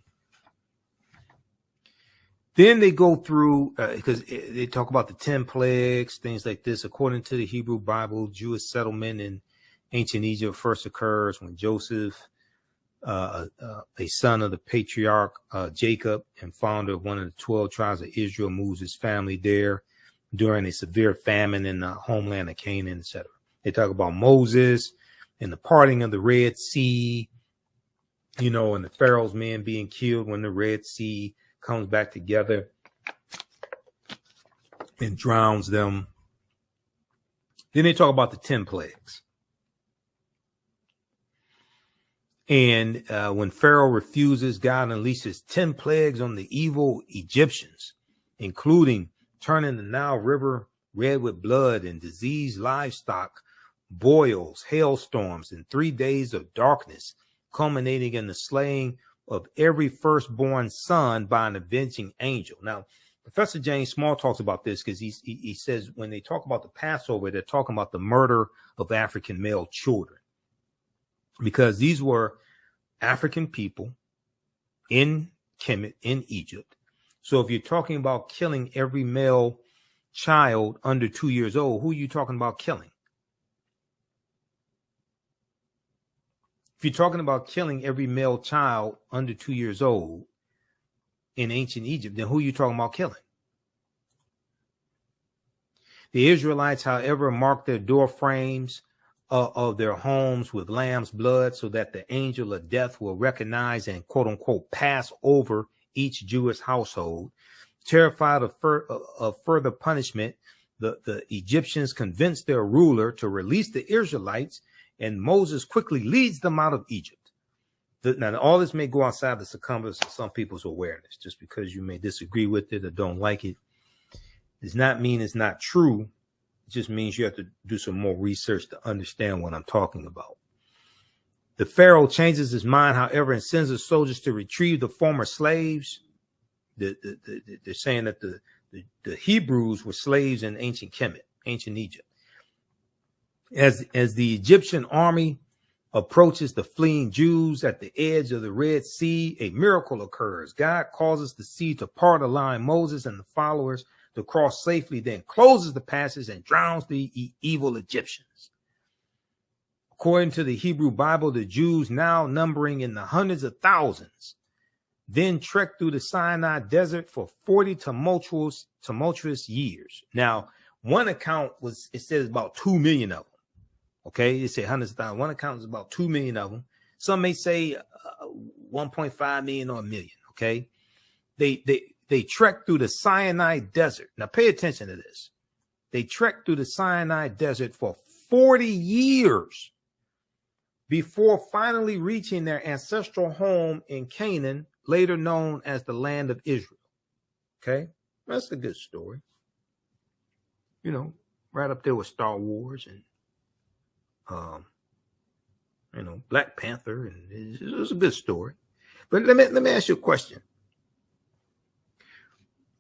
Then they go through, because they talk about the 10 plagues, things like this. According to the Hebrew Bible, Jewish settlement in ancient Egypt first occurs when Joseph, a son of the patriarch Jacob and founder of one of the 12 tribes of Israel, moves his family there during a severe famine in the homeland of Canaan, etc. They talk about Moses and the parting of the Red Sea, and the Pharaoh's men being killed when the Red Sea comes back together and drowns them. Then they talk about the 10 plagues. And when Pharaoh refuses, God unleashes 10 plagues on the evil Egyptians, including turning the Nile River red with blood and diseased livestock, boils, hailstorms, and 3 days of darkness, culminating in the slaying of every firstborn son by an avenging angel. Now, Professor James Small talks about this because he says when they talk about the Passover, they're talking about the murder of African male children. because these were African people in Kemet, in Egypt. So if you're talking about killing every male child under 2 years old, who are you talking about killing? If you're talking about killing every male child under 2 years old in ancient Egypt, then who are you talking about killing? The Israelites, however, marked their door frames of their homes with lamb's blood so that the angel of death will recognize and, quote unquote, pass over each Jewish household. Terrified of further punishment, the Egyptians convinced their ruler to release the Israelites, and Moses quickly leads them out of Egypt. Now, all this may go outside the circumference of some people's awareness. Just because you may disagree with it or don't like it does not mean it's not true. It just means you have to do some more research to understand what I'm talking about. The Pharaoh changes his mind, however, and sends his soldiers to retrieve the former slaves. They're saying that the Hebrews were slaves in ancient Kemet, ancient Egypt. As the Egyptian army approaches the fleeing Jews at the edge of the Red Sea, a miracle occurs. God causes the sea to part, allowing Moses and the followers to cross safely, then closes the passage and drowns the evil Egyptians. According to the Hebrew Bible, the Jews, now numbering in the hundreds of thousands, then trekked through the Sinai desert for 40 tumultuous years. Now, one account it says about 2 million of them. Okay, they say hundreds of thousands. One account is about 2 million of them. Some may say 1.5 million or a million. Okay, they trekked through the Sinai desert. Now, pay attention to this. They trekked through the Sinai desert for 40 years before finally reaching their ancestral home in Canaan, later known as the land of Israel. Okay, that's a good story. You know, right up there with Star Wars and Black Panther, and it was a good story. But let me ask you a question.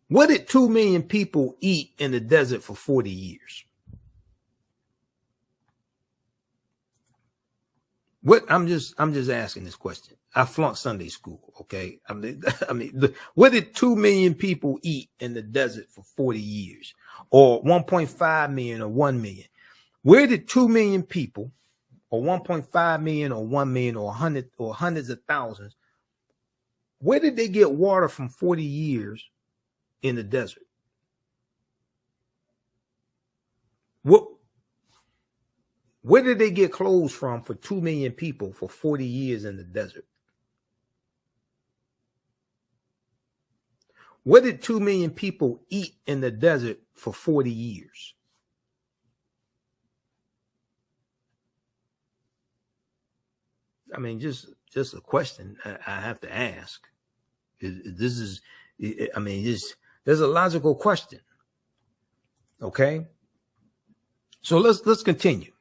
What did 2 million people eat in the desert for 40 years? What I'm just asking this question. I flunked Sunday school, okay? What did 2 million people eat in the desert for 40 years? Or 1.5 million or 1 million? Where did 2 million people, or 1.5 million or 1 million or 100 or hundreds of thousands, where did they get water from 40 years in the desert? Where did they get clothes from for 2 million people for 40 years in the desert? What did 2 million people eat in the desert for 40 years? I mean, just a question I have to ask. There's a logical question. Okay. So let's continue.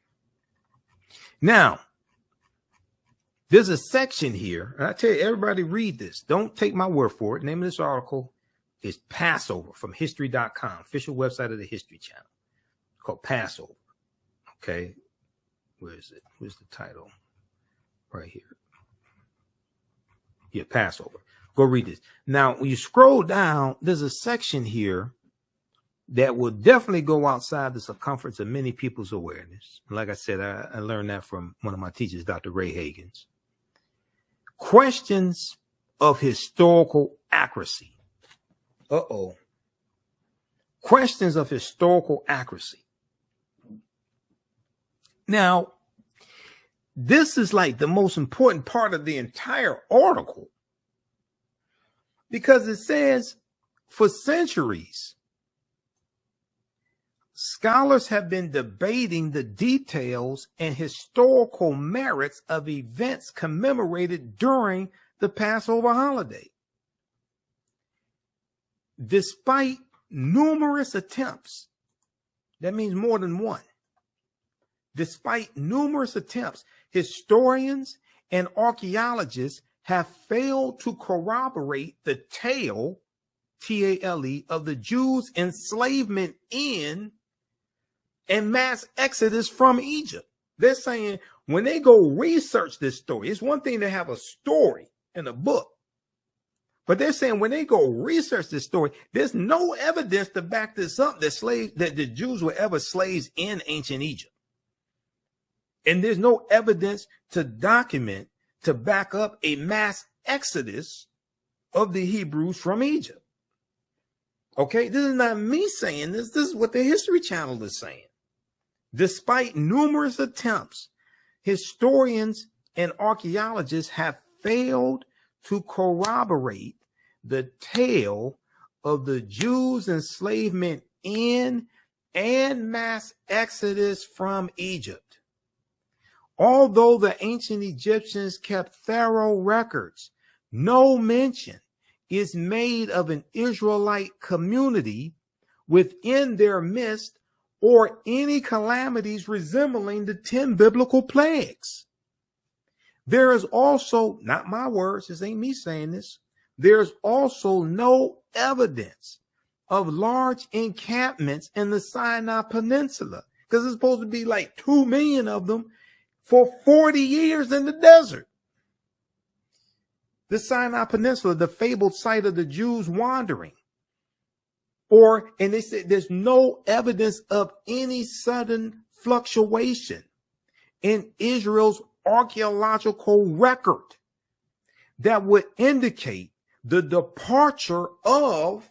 Now, there's a section here, and I tell you, everybody read this. Don't take my word for it. The name of this article is Passover from history.com, official website of the History Channel. It's called Passover. Okay. Where is it? Where's the title? Right here. Yeah, Passover. Go read this. Now, when you scroll down, there's a section here that will definitely go outside the circumference of many people's awareness. Like I said, I learned that from one of my teachers, Dr. Ray Hagins. Questions of historical accuracy. Questions of historical accuracy. Now, this is like the most important part of the entire article, because it says, for centuries, scholars have been debating the details and historical merits of events commemorated during the Passover holiday. Despite numerous attempts, that means more than one. Despite numerous attempts, historians and archaeologists have failed to corroborate the tale, T-A-L-E, of the Jews' enslavement in and mass exodus from Egypt. They're saying when they go research this story, it's one thing to have a story in a book, but they're saying when they go research this story, there's no evidence to back this up that the Jews were ever slaves in ancient Egypt. And there's no evidence to document to back up a mass exodus of the Hebrews from Egypt. Okay, this is not me saying this. This is what the History Channel is saying. Despite numerous attempts, historians and archaeologists have failed to corroborate the tale of the Jews' enslavement in and mass exodus from Egypt. Although the ancient Egyptians kept thorough records, no mention is made of an Israelite community within their midst or any calamities resembling the 10 biblical plagues. There is also, not my words, this ain't me saying this, there's also no evidence of large encampments in the Sinai Peninsula, because it's supposed to be like 2 million of them for 40 years in the desert. The Sinai Peninsula, the fabled site of the Jews wandering. And they said there's no evidence of any sudden fluctuation in Israel's archaeological record that would indicate the departure of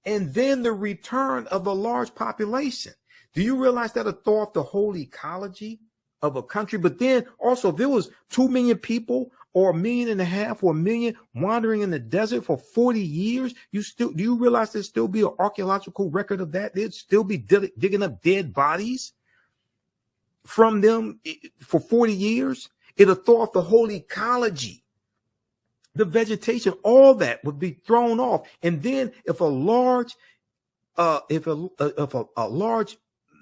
and then the return of a large population. Do you realize that would throw off the whole ecology of a country? But then also, if there was 2 million people or 1.5 million or 1 million wandering in the desert for 40 years, do you realize there'd still be an archaeological record of that? They'd still be digging up dead bodies from them for 40 years. It'll throw off the whole ecology, the vegetation, all that would be thrown off. And then if a large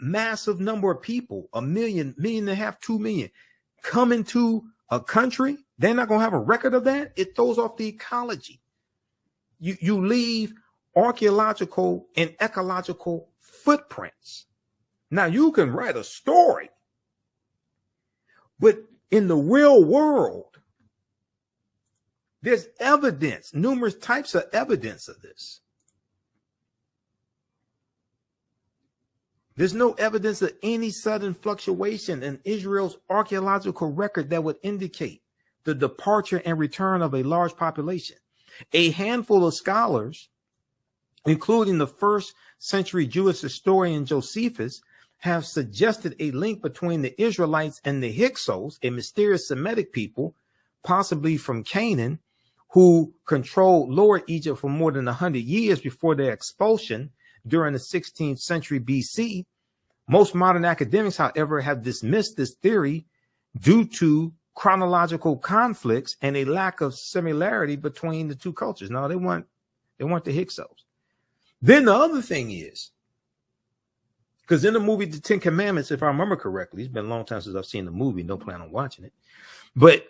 massive number of people, 1 million, 1.5 million, 2 million, come into a country, they're not going to have a record of that. It throws off the ecology. You leave archaeological and ecological footprints. Now you can write a story, but in the real world, there's evidence, numerous types of evidence of this. There's no evidence of any sudden fluctuation in Israel's archaeological record that would indicate the departure and return of a large population. A handful of scholars, including the first century Jewish historian Josephus, have suggested a link between the Israelites and the Hyksos, a mysterious Semitic people, possibly from Canaan, who controlled Lower Egypt for more than 100 years before their expulsion during the 16th century BC. Most modern academics, however, have dismissed this theory due to chronological conflicts and a lack of similarity between the two cultures. No, they weren't the Hyksos. Then the other thing is, because in the movie The Ten Commandments, if I remember correctly, it's been a long time since I've seen the movie, no plan on watching it, but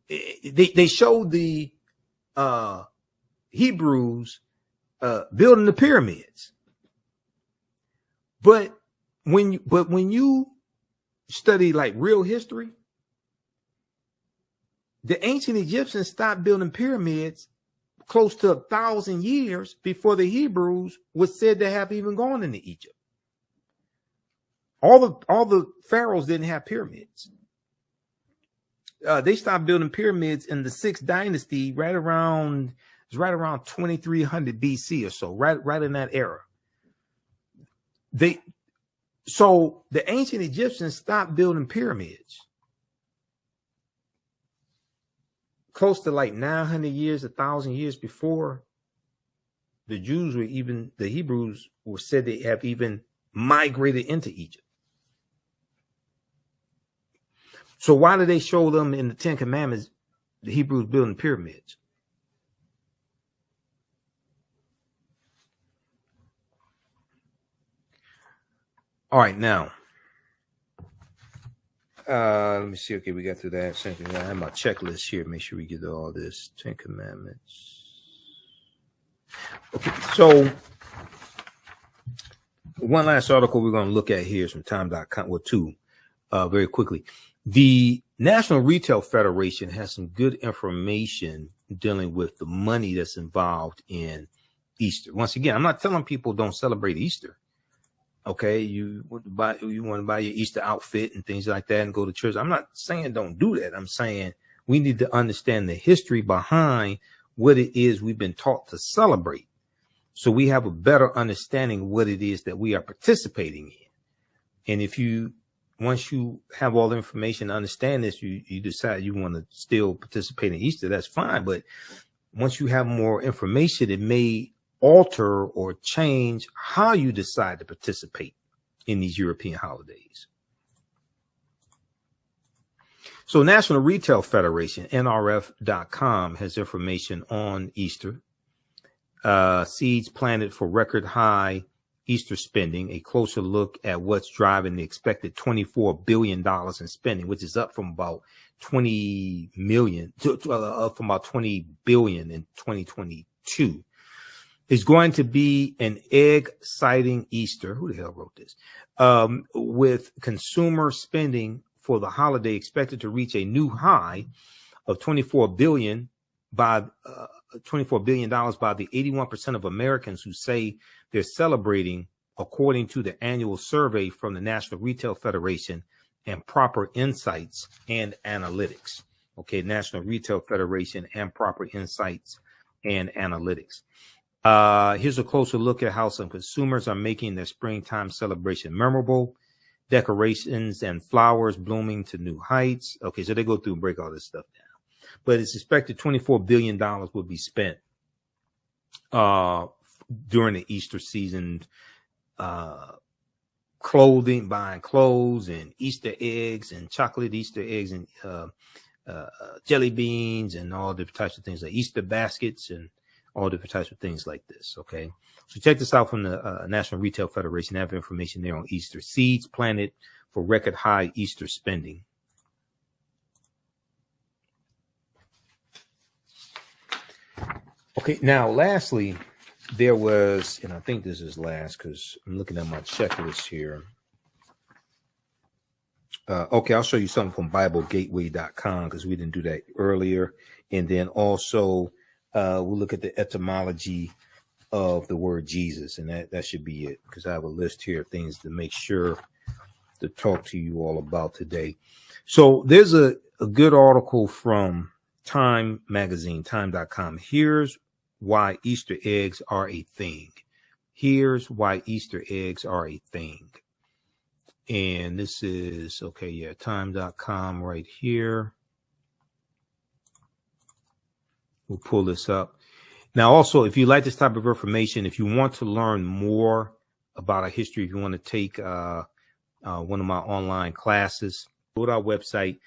they showed the Hebrews building the pyramids. But when you study like real history, the ancient Egyptians stopped building pyramids close to 1,000 years before the Hebrews was said to have even gone into Egypt. All the pharaohs didn't have pyramids. They stopped building pyramids in the 6th dynasty, right around 2300 BC or so, right in that era. So the ancient Egyptians stopped building pyramids close to like 900 years, 1,000 years before the Hebrews were said to have even migrated into Egypt. So why did they show them in the Ten Commandments, the Hebrews building pyramids? All right, now, let me see. Okay, we got through that. Same thing. I have my checklist here. Make sure we get to all this. Ten Commandments. Okay, so one last article we're going to look at here is from time.com, or two, very quickly. The National Retail Federation has some good information dealing with the money that's involved in Easter. Once again, I'm not telling people don't celebrate Easter. Okay, you want to buy your Easter outfit and things like that and go to church. I'm not saying don't do that. I'm saying we need to understand the history behind what it is we've been taught to celebrate, so we have a better understanding of what it is that we are participating in. And once you have all the information to understand this, you decide you want to still participate in Easter, that's fine. But once you have more information, it may alter or change how you decide to participate in these European holidays. So National Retail Federation, NRF.com, has information on Easter. Seeds planted for record high Easter spending, a closer look at what's driving the expected $24 billion in spending, which is up from about 20 million from about 20 billion in 2022. Is going to be an egg-citing Easter. Who the hell wrote this? With consumer spending for the holiday expected to reach a new high of $24 billion by the 81% of Americans who say they're celebrating, according to the annual survey from the National Retail Federation and Proper Insights and Analytics. Okay, National Retail Federation and Proper Insights and Analytics. Here's a closer look at how some consumers are making their springtime celebration memorable. Decorations and flowers blooming to new heights. Okay, so they go through and break all this stuff down. But it's expected $24 billion will be spent during the Easter season, buying clothes and Easter eggs and chocolate Easter eggs and jelly beans and all different types of things, like Easter baskets and all different types of things like this. Okay, so check this out from the National Retail Federation. They have information there on Easter. Seeds planted for record high Easter spending. Okay, now lastly, there was, and I think this is last because I'm looking at my checklist here. Okay, I'll show you something from BibleGateway.com because we didn't do that earlier. And then also we'll look at the etymology of the word Jesus, and that should be it, because I have a list here of things to make sure to talk to you all about today. So there's a good article from Time magazine, time.com. Here's why Easter eggs are a thing. Here's why Easter eggs are a thing. And this is, okay, yeah, time.com right here. We'll pull this up. Now, also, if you like this type of information, if you want to learn more about our history, if you want to take one of my online classes, go to our website,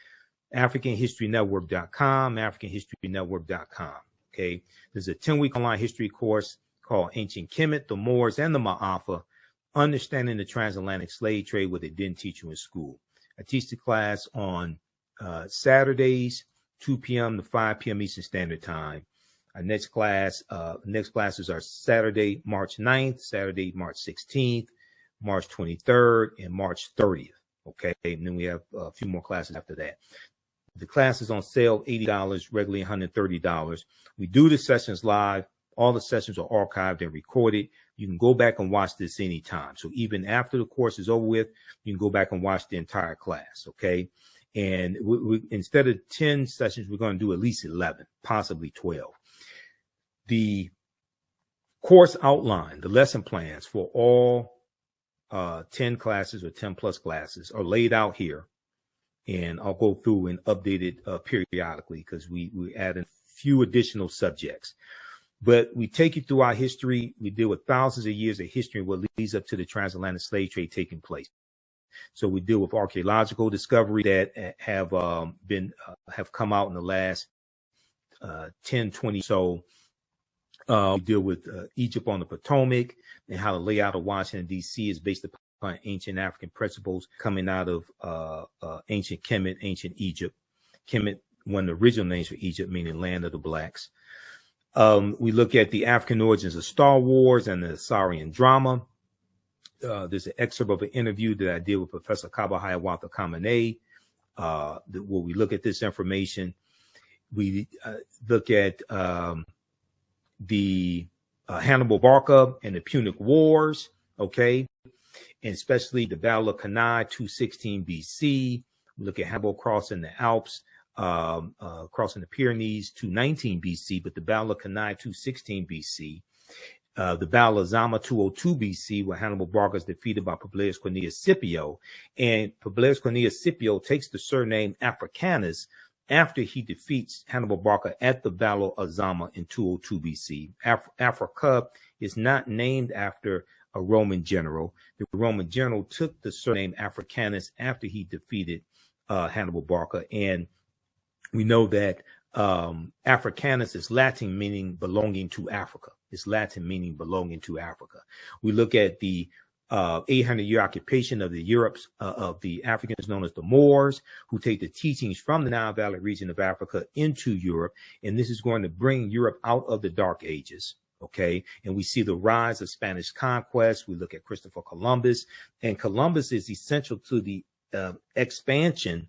AfricanHistoryNetwork.com, AfricanHistoryNetwork.com. Okay, there's a 10-week online history course called Ancient Kemet, the Moors, and the Ma'afa, Understanding the Transatlantic Slave Trade, what they didn't teach you in school. I teach the class on Saturdays, 2 p.m. to 5 p.m. Eastern Standard Time. Our next classes are Saturday, March 9th, Saturday, March 16th, March 23rd, and March 30th. Okay, and then we have a few more classes after that. The class is on sale, $80, regularly $130. We do the sessions live. All the sessions are archived and recorded. You can go back and watch this anytime. So even after the course is over with, you can go back and watch the entire class, okay? And we instead of 10 sessions, we're going to do at least 11, possibly 12. The course outline, the lesson plans for all 10 classes or 10 plus classes are laid out here. And I'll go through and update it periodically, because we add a few additional subjects. But we take you through our history. We deal with thousands of years of history and what leads up to the transatlantic slave trade taking place. So we deal with archaeological discovery that have come out in the last 10, 20. So we deal with Egypt on the Potomac, and how the layout of Washington, D.C. is based upon ancient African principles coming out of ancient Kemet, ancient Egypt. Kemet, one of the original names for Egypt, meaning land of the blacks. We look at the African origins of Star Wars and the Saurian drama. There's an excerpt of an interview that I did with Professor Kaba Hiawatha Kamene where we look at this information. We look at the Hannibal Barca and the Punic Wars, okay, and especially the Battle of Cannae, 216 BC. We look at Hannibal crossing the Alps, crossing the Pyrenees, 219 BC, but the Battle of Cannae, 216 BC. The Battle of Zama, 202 BC, where Hannibal Barca is defeated by Publius Cornelius Scipio. And Publius Cornelius Scipio takes the surname Africanus after he defeats Hannibal Barca at the Battle of Zama in 202 BC. Africa is not named after a Roman general. The Roman general took the surname Africanus after he defeated Hannibal Barca. And we know that Africanus is Latin, meaning belonging to Africa. It's Latin, meaning belonging to Africa. We look at the 800-year occupation of the Europes, of the Africans known as the Moors, who take the teachings from the Nile Valley region of Africa into Europe. And this is going to bring Europe out of the Dark Ages. Okay. And we see the rise of Spanish conquest. We look at Christopher Columbus, and Columbus is essential to the expansion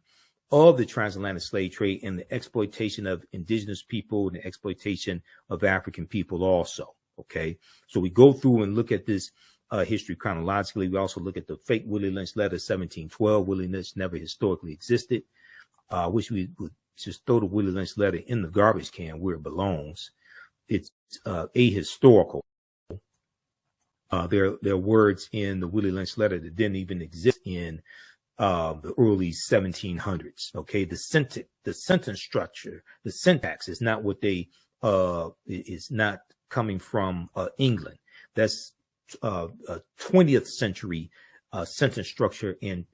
of the transatlantic slave trade and the exploitation of indigenous people and the exploitation of African people also. Okay. So we go through and look at this history chronologically. We also look at the fake Willie Lynch letter, 1712. Willie Lynch never historically existed. I wish we would just throw the Willie Lynch letter in the garbage can where it belongs. It's ahistorical. There are words in the Willie Lynch letter that didn't even exist in the early 1700s. Okay, the sentence structure, the syntax is not what they is not coming from England. That's 20th century sentence structure, and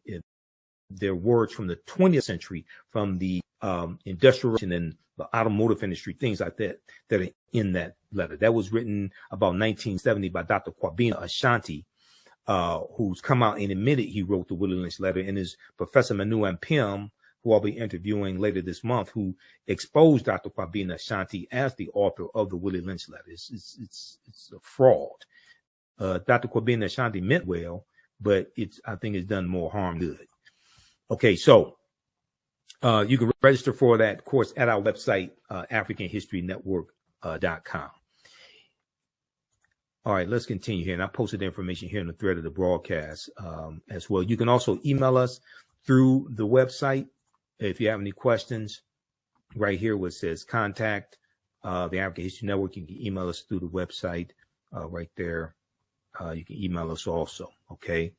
their words from the 20th century, from the industrial and the automotive industry, things like that are in that letter. That was written about 1970 by Dr. Kwabena Ashanti, who's come out and admitted he wrote the Willie Lynch letter, and is Professor Manu Ampim, who I'll be interviewing later this month, who exposed Dr. Kwabena Ashanti as the author of the Willie Lynch letter. It's a fraud. Dr. Kwabena Ashanti meant well, but I think it's done more harm than good. Okay, so you can register for that course at our website, AfricanHistoryNetwork.com. All right, let's continue here. And I posted the information here in the thread of the broadcast as well. You can also email us through the website if you have any questions. Right here where it says contact the African History Network, you can email us through the website right there. You can email us also, okay?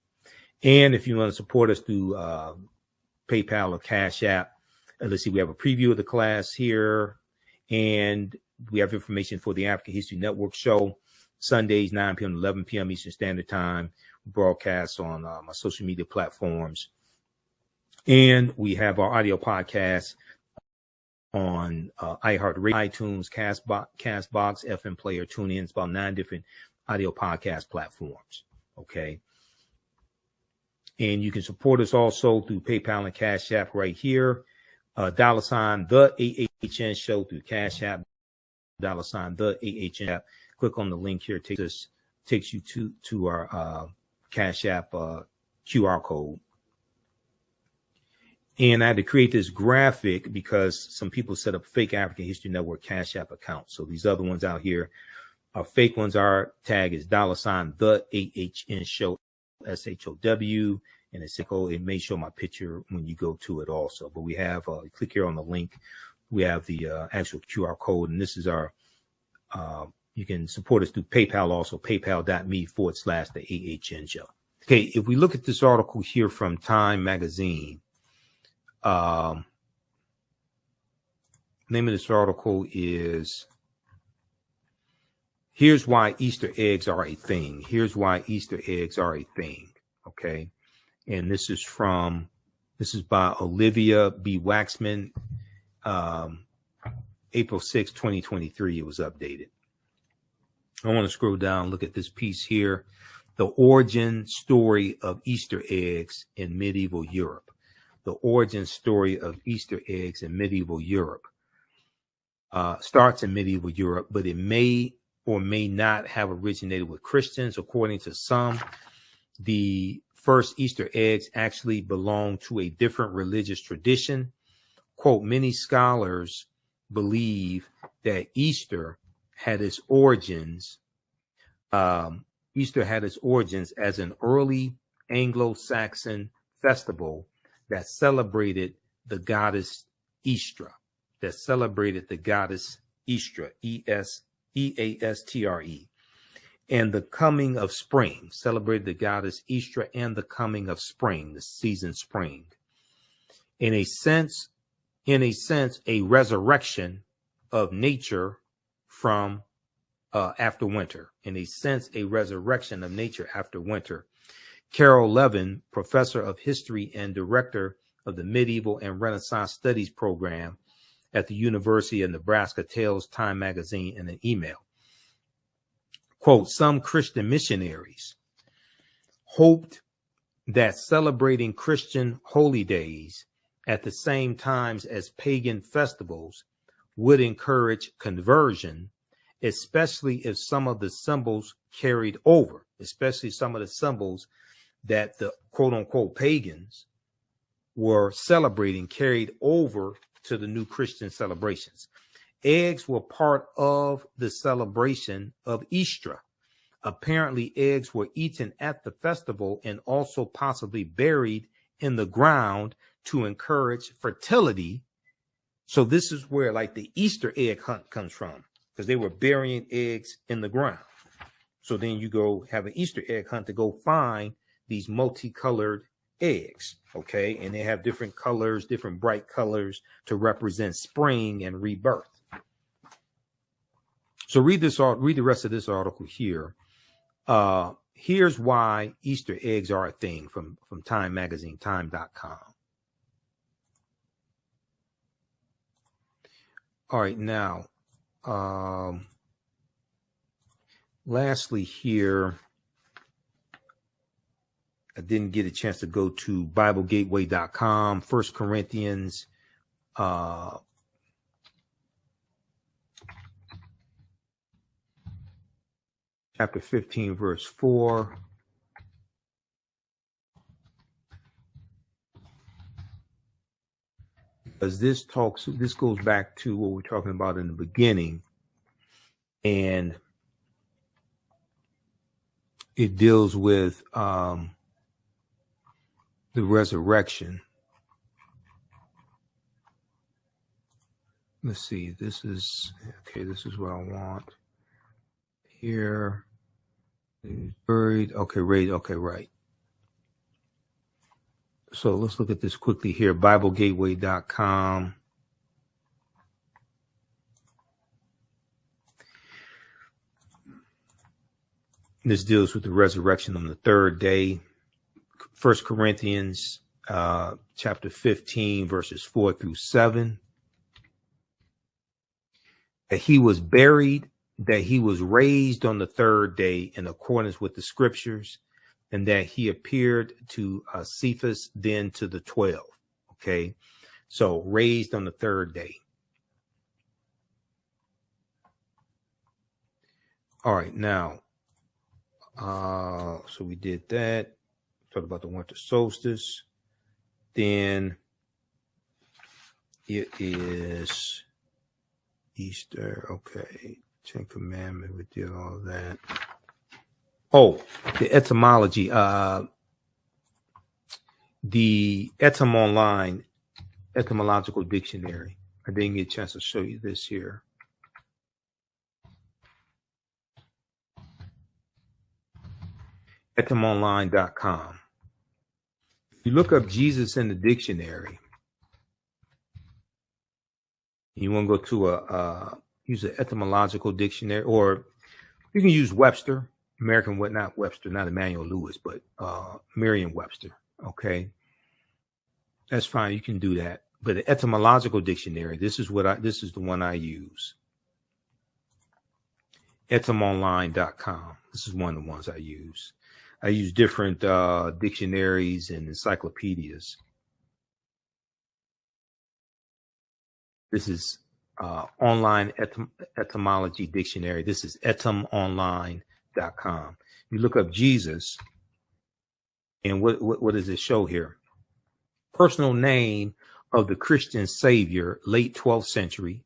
And if you want to support us through PayPal or Cash App, let's see, we have a preview of the class here, and we have information for the African History Network show, Sundays, 9 p.m. to 11 p.m. Eastern Standard Time. We broadcast on my social media platforms. And we have our audio podcast on iHeartRadio, iTunes, Castbox, FM Player, TuneIn. It's about 9 different audio podcast platforms. Okay. And you can support us also through PayPal and Cash App right here. $ the AHN show through Cash App, $ the AHN app. Click on the link here. Takes you to our Cash App QR code. And I had to create this graphic because some people set up fake African History Network Cash App accounts. So these other ones out here are fake ones. Our tag is $ the AHN show, SHOW, and it may show my picture when you go to it also. But we have, click here on the link. We have the actual QR code, and this is our, you can support us through PayPal also, paypal.me/the AHN show. Okay, if we look at this article here from Time Magazine, name of this article is Here's Why Easter Eggs Are a Thing. Here's why Easter eggs are a thing. Okay. And this is by Olivia B. Waxman, April 6, 2023. It was updated. I want to scroll down, look at this piece here. The origin story of Easter eggs in medieval Europe. The origin story of Easter eggs in medieval Europe starts in medieval Europe, but it may or may not have originated with Christians. According to some, the first Easter eggs actually belong to a different religious tradition. Quote, many scholars believe that Easter had its origins as an early Anglo-Saxon festival that celebrated the goddess Eastre, E-A-S-T-R-E, and the coming of spring, celebrated the goddess Eastre and the coming of spring, the season spring. In a sense, a resurrection of nature from after winter. In a sense, a resurrection of nature after winter. Carol Levin, professor of history and director of the Medieval and Renaissance Studies program at the University of Nebraska, tells Time magazine in an email. Quote, some Christian missionaries hoped that celebrating Christian holy days at the same times as pagan festivals would encourage conversion, especially if some of the symbols carried over, especially some of the symbols that the quote unquote pagans were celebrating carried over to the new Christian celebrations. Eggs were part of the celebration of Easter. Apparently, eggs were eaten at the festival and also possibly buried in the ground to encourage fertility. So this is where like the Easter egg hunt comes from, because they were burying eggs in the ground. So then you go have an Easter egg hunt to go find these multicolored eggs, okay? And they have different colors, different bright colors to represent spring and rebirth. So read the rest of this article here. Here's why Easter eggs are a thing from Time magazine, time.com. All right, now, lastly here, I didn't get a chance to go to BibleGateway.com, First Corinthians, chapter 15, verse 4. Because this goes back to what we're talking about in the beginning, and it deals with the resurrection. Let's see. This is what I want here. He's buried. Okay, right. So let's look at this quickly here. BibleGateway.com. This deals with the resurrection on the third day. First Corinthians chapter 15, verses 4 through 7. That he was buried, that he was raised on the third day in accordance with the scriptures, and that he appeared to Cephas, then to the 12. Okay, so raised on the third day. All right, now, so we did that. Talked about the winter solstice. Then it is Easter. Okay, Ten Commandments. We did all of that. Oh, the etymology. The Etym Online etymological dictionary. I didn't get a chance to show you this here. etymonline.com. If you look up Jesus in the dictionary, you want to go to use an etymological dictionary, or you can use Webster, not Emmanuel Lewis, but Merriam-Webster. Okay, that's fine. You can do that. But the etymological dictionary, this is the one I use. etymonline.com. This is one of the ones I use. I use different dictionaries and encyclopedias. This is online etymology dictionary. This is etymonline.com. You look up Jesus, And what does it show here? Personal name of the Christian Savior, late 12th century.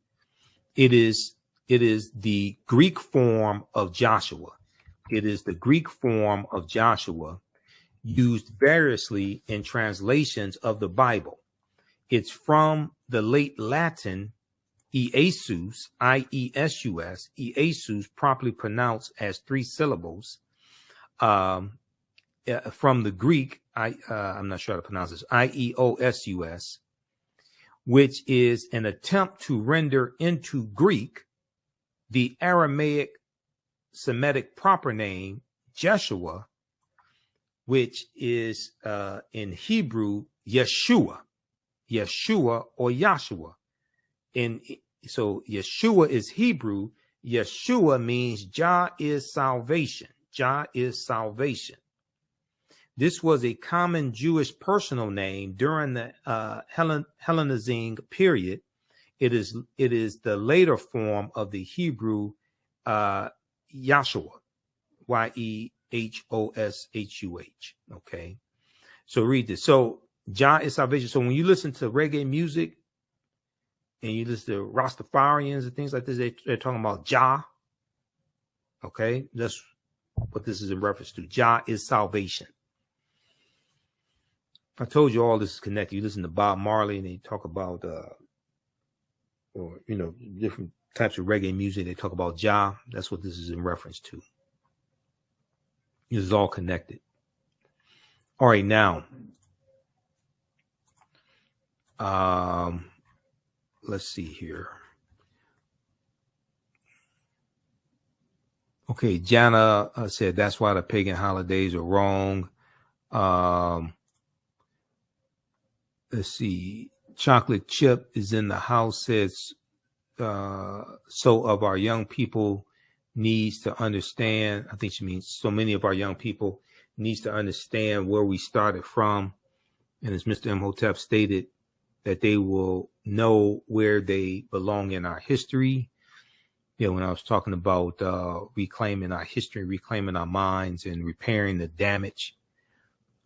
It is the Greek form of Joshua. It is the Greek form of Joshua used variously in translations of the Bible. It's from the late Latin Iesus, I-E-S-U-S, Iesus, properly pronounced as 3 syllables. From the Greek, I'm not sure how to pronounce this, I-E-O-S-U-S, which is an attempt to render into Greek the Aramaic Semitic proper name, Jeshua, which is in Hebrew, Yeshua or Yahshua. So Yeshua is Hebrew. Yeshua means Jah is salvation. Jah is salvation. This was a common Jewish personal name during the Hellenizing period. It is the later form of the Hebrew Yahshua, Y-E-H-O-S-H-U-H. Okay, so read this. So Jah is salvation. So when you listen to reggae music and you listen to Rastafarians and things like this, they're talking about Jah. Okay, that's what this is in reference to. Jah is salvation. I told you all this is connected. You listen to Bob Marley and they talk about, different types of reggae music. They talk about Jah. That's what this is in reference to. This is all connected. All right, now, let's see here. Okay, Jana said that's why the pagan holidays are wrong. Let's see. Chocolate Chip is in the house, says, so of our young people needs to understand. I think she means so many of our young people needs to understand where we started from. And as Mr. Imhotep stated, that they will know where they belong in our history. Yeah, when I was talking about reclaiming our history, reclaiming our minds, and repairing the damage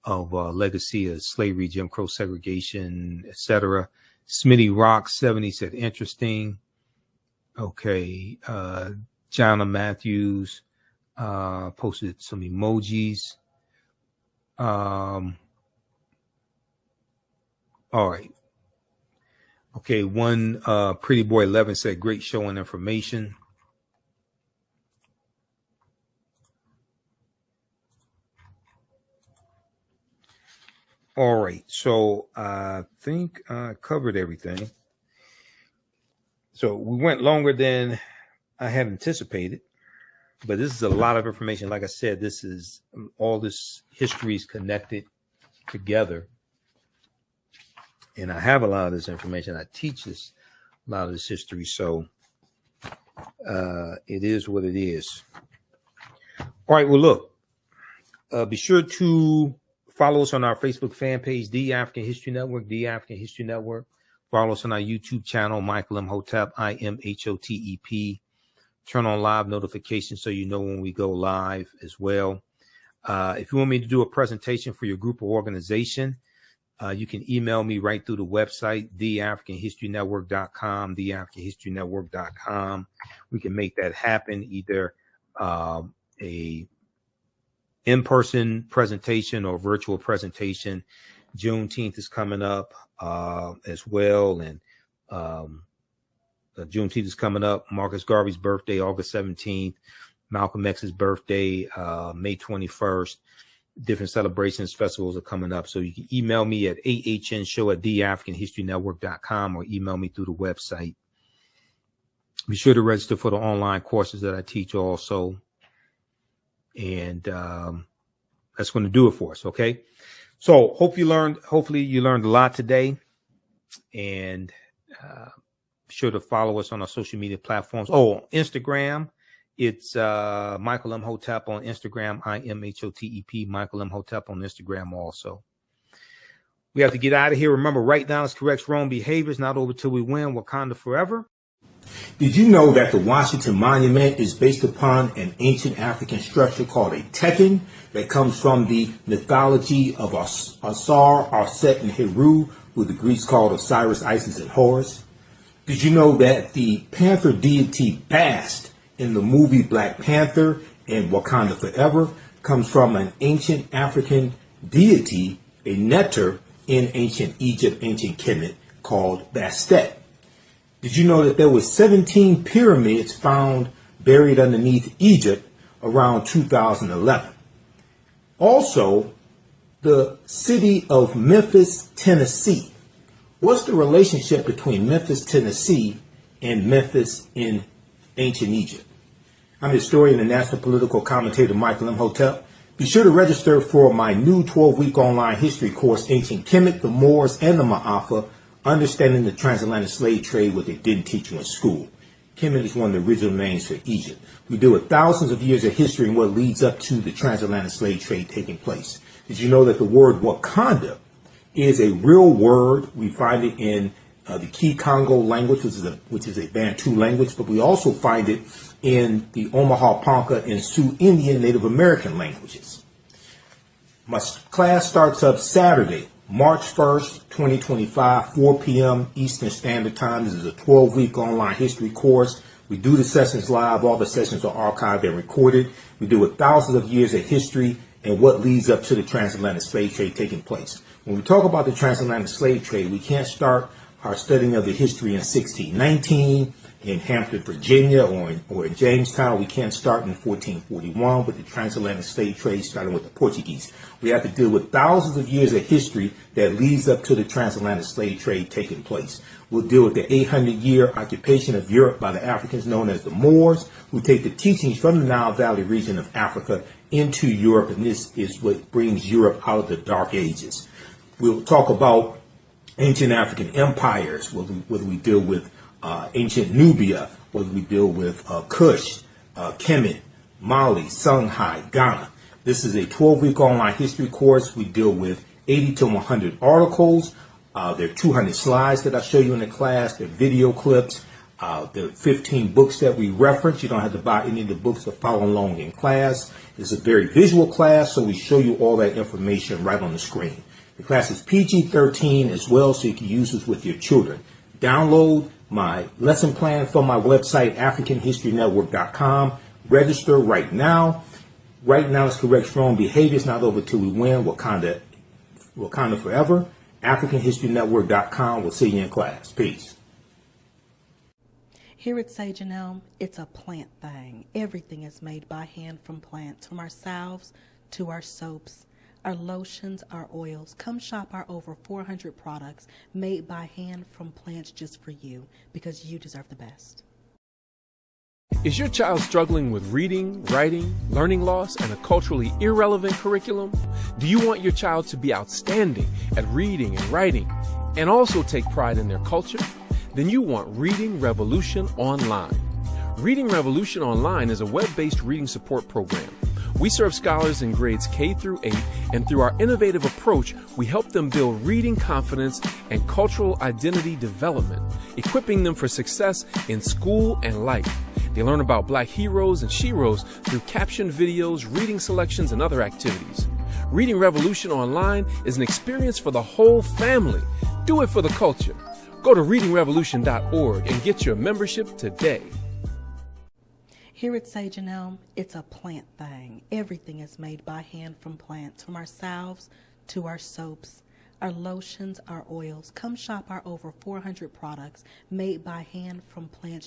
of legacy of slavery, Jim Crow segregation, etc. Smitty Rock 70 said interesting. Okay, Jana Matthews posted some emojis. All right. Okay, one Pretty Boy 11 said great show and information. All right, so I think I covered everything. So we went longer than I had anticipated, but this is a lot of information. Like I said, this is all this history is connected together. And I have a lot of this information. I teach this, a lot of this history. So it is what it is. All right, well, look, be sure to follow us on our Facebook fan page, The African History Network, The African History Network. Follow us on our YouTube channel, Michael Imhotep, I-M-H-O-T-E-P. Turn on live notifications so you know when we go live as well. If you want me to do a presentation for your group or organization, you can email me right through the website, theafricanhistorynetwork.com, theafricanhistorynetwork.com. We can make that happen, either a in-person presentation or virtual presentation. Juneteenth is coming up as well, and Juneteenth is coming up. Marcus Garvey's birthday, August 17th. Malcolm X's birthday, May 21st. Different celebrations, festivals are coming up. So you can email me at ahnshow@theafricanhistorynetwork.com or email me through the website. Be sure to register for the online courses that I teach also. And that's going to do it for us. Okay. So hopefully you learned a lot today, and be sure to follow us on our social media platforms. Oh, Instagram. It's Michael Imhotep on Instagram, I-M-H-O-T-E-P, Michael Imhotep on Instagram also. We have to get out of here. Remember, right now is correct wrong behaviors, not over till we win. Wakanda forever. Did you know that the Washington Monument is based upon an ancient African structure called a Tekken that comes from the mythology of Asar, Arset, and Heru, who the Greeks called Osiris, Isis, and Horus? Did you know that the panther deity Bast in the movie Black Panther and Wakanda Forever comes from an ancient African deity, a Neter, in ancient Egypt, ancient Kemet, called Bastet? Did you know that there were 17 pyramids found buried underneath Egypt around 2011? Also, the city of Memphis, Tennessee. What's the relationship between Memphis, Tennessee and Memphis in ancient Egypt? I'm historian and national political commentator Michael Imhotep. Be sure to register for my new 12-week online history course, Ancient Kemet, the Moors, and the Ma'afa, Understanding the Transatlantic Slave Trade, what they didn't teach you in school. Kemet is one of the original names for Egypt. We deal with thousands of years of history and what leads up to the transatlantic slave trade taking place. Did you know that the word Wakanda is a real word? We find it in the Key Congo language, which is a Bantu language, but we also find it in the Omaha Ponca and Sioux Indian Native American languages. My class starts up Saturday, March 1st, 2025, 4 p.m. Eastern Standard Time. This is a 12-week online history course. We do the sessions live. All the sessions are archived and recorded. We deal with thousands of years of history and what leads up to the transatlantic slave trade taking place. When we talk about the transatlantic slave trade, we can't start our studying of the history in 1619 in Hampton, Virginia, or in Jamestown. We can't start in 1441 with the transatlantic slave trade starting with the Portuguese. We have to deal with thousands of years of history that leads up to the transatlantic slave trade taking place. We'll deal with the 800-year occupation of Europe by the Africans known as the Moors, who take the teachings from the Nile Valley region of Africa into Europe, and this is what brings Europe out of the Dark Ages. We'll talk about ancient African empires, whether we deal with ancient Nubia, whether we deal with Kush, Kemet, Mali, Songhai, Ghana. This is a 12-week online history course. We deal with 80 to 100 articles. There are 200 slides that I show you in the class. There are video clips. There are 15 books that we reference. You don't have to buy any of the books to follow along in class. It's a very visual class, so we show you all that information right on the screen. The class is PG-13 as well, so you can use this with your children. Download my lesson plan from my website, AfricanHistoryNetwork.com. Register right now. Right now, it's correct strong behavior. It's not over till we win. Wakanda forever. AfricanHistoryNetwork.com. We'll see you in class. Peace. Here at Sage and Elm, it's a plant thing. Everything is made by hand from plants, from our salves to our soaps, our lotions, our oils. Come shop our over 400 products made by hand from plants just for you, because you deserve the best. Is your child struggling with reading, writing, learning loss, and a culturally irrelevant curriculum? Do you want your child to be outstanding at reading and writing and also take pride in their culture? Then you want Reading Revolution Online. Reading Revolution Online is a web-based reading support program. We serve scholars in grades K through 8, and through our innovative approach, we help them build reading confidence and cultural identity development, equipping them for success in school and life. They learn about Black heroes and sheroes through captioned videos, reading selections, and other activities. Reading Revolution Online is an experience for the whole family. Do it for the culture. Go to readingrevolution.org and get your membership today. Here at Sage and Elm, it's a plant thing. Everything is made by hand from plants, from our salves to our soaps, our lotions, our oils. Come shop our over 400 products made by hand from plants.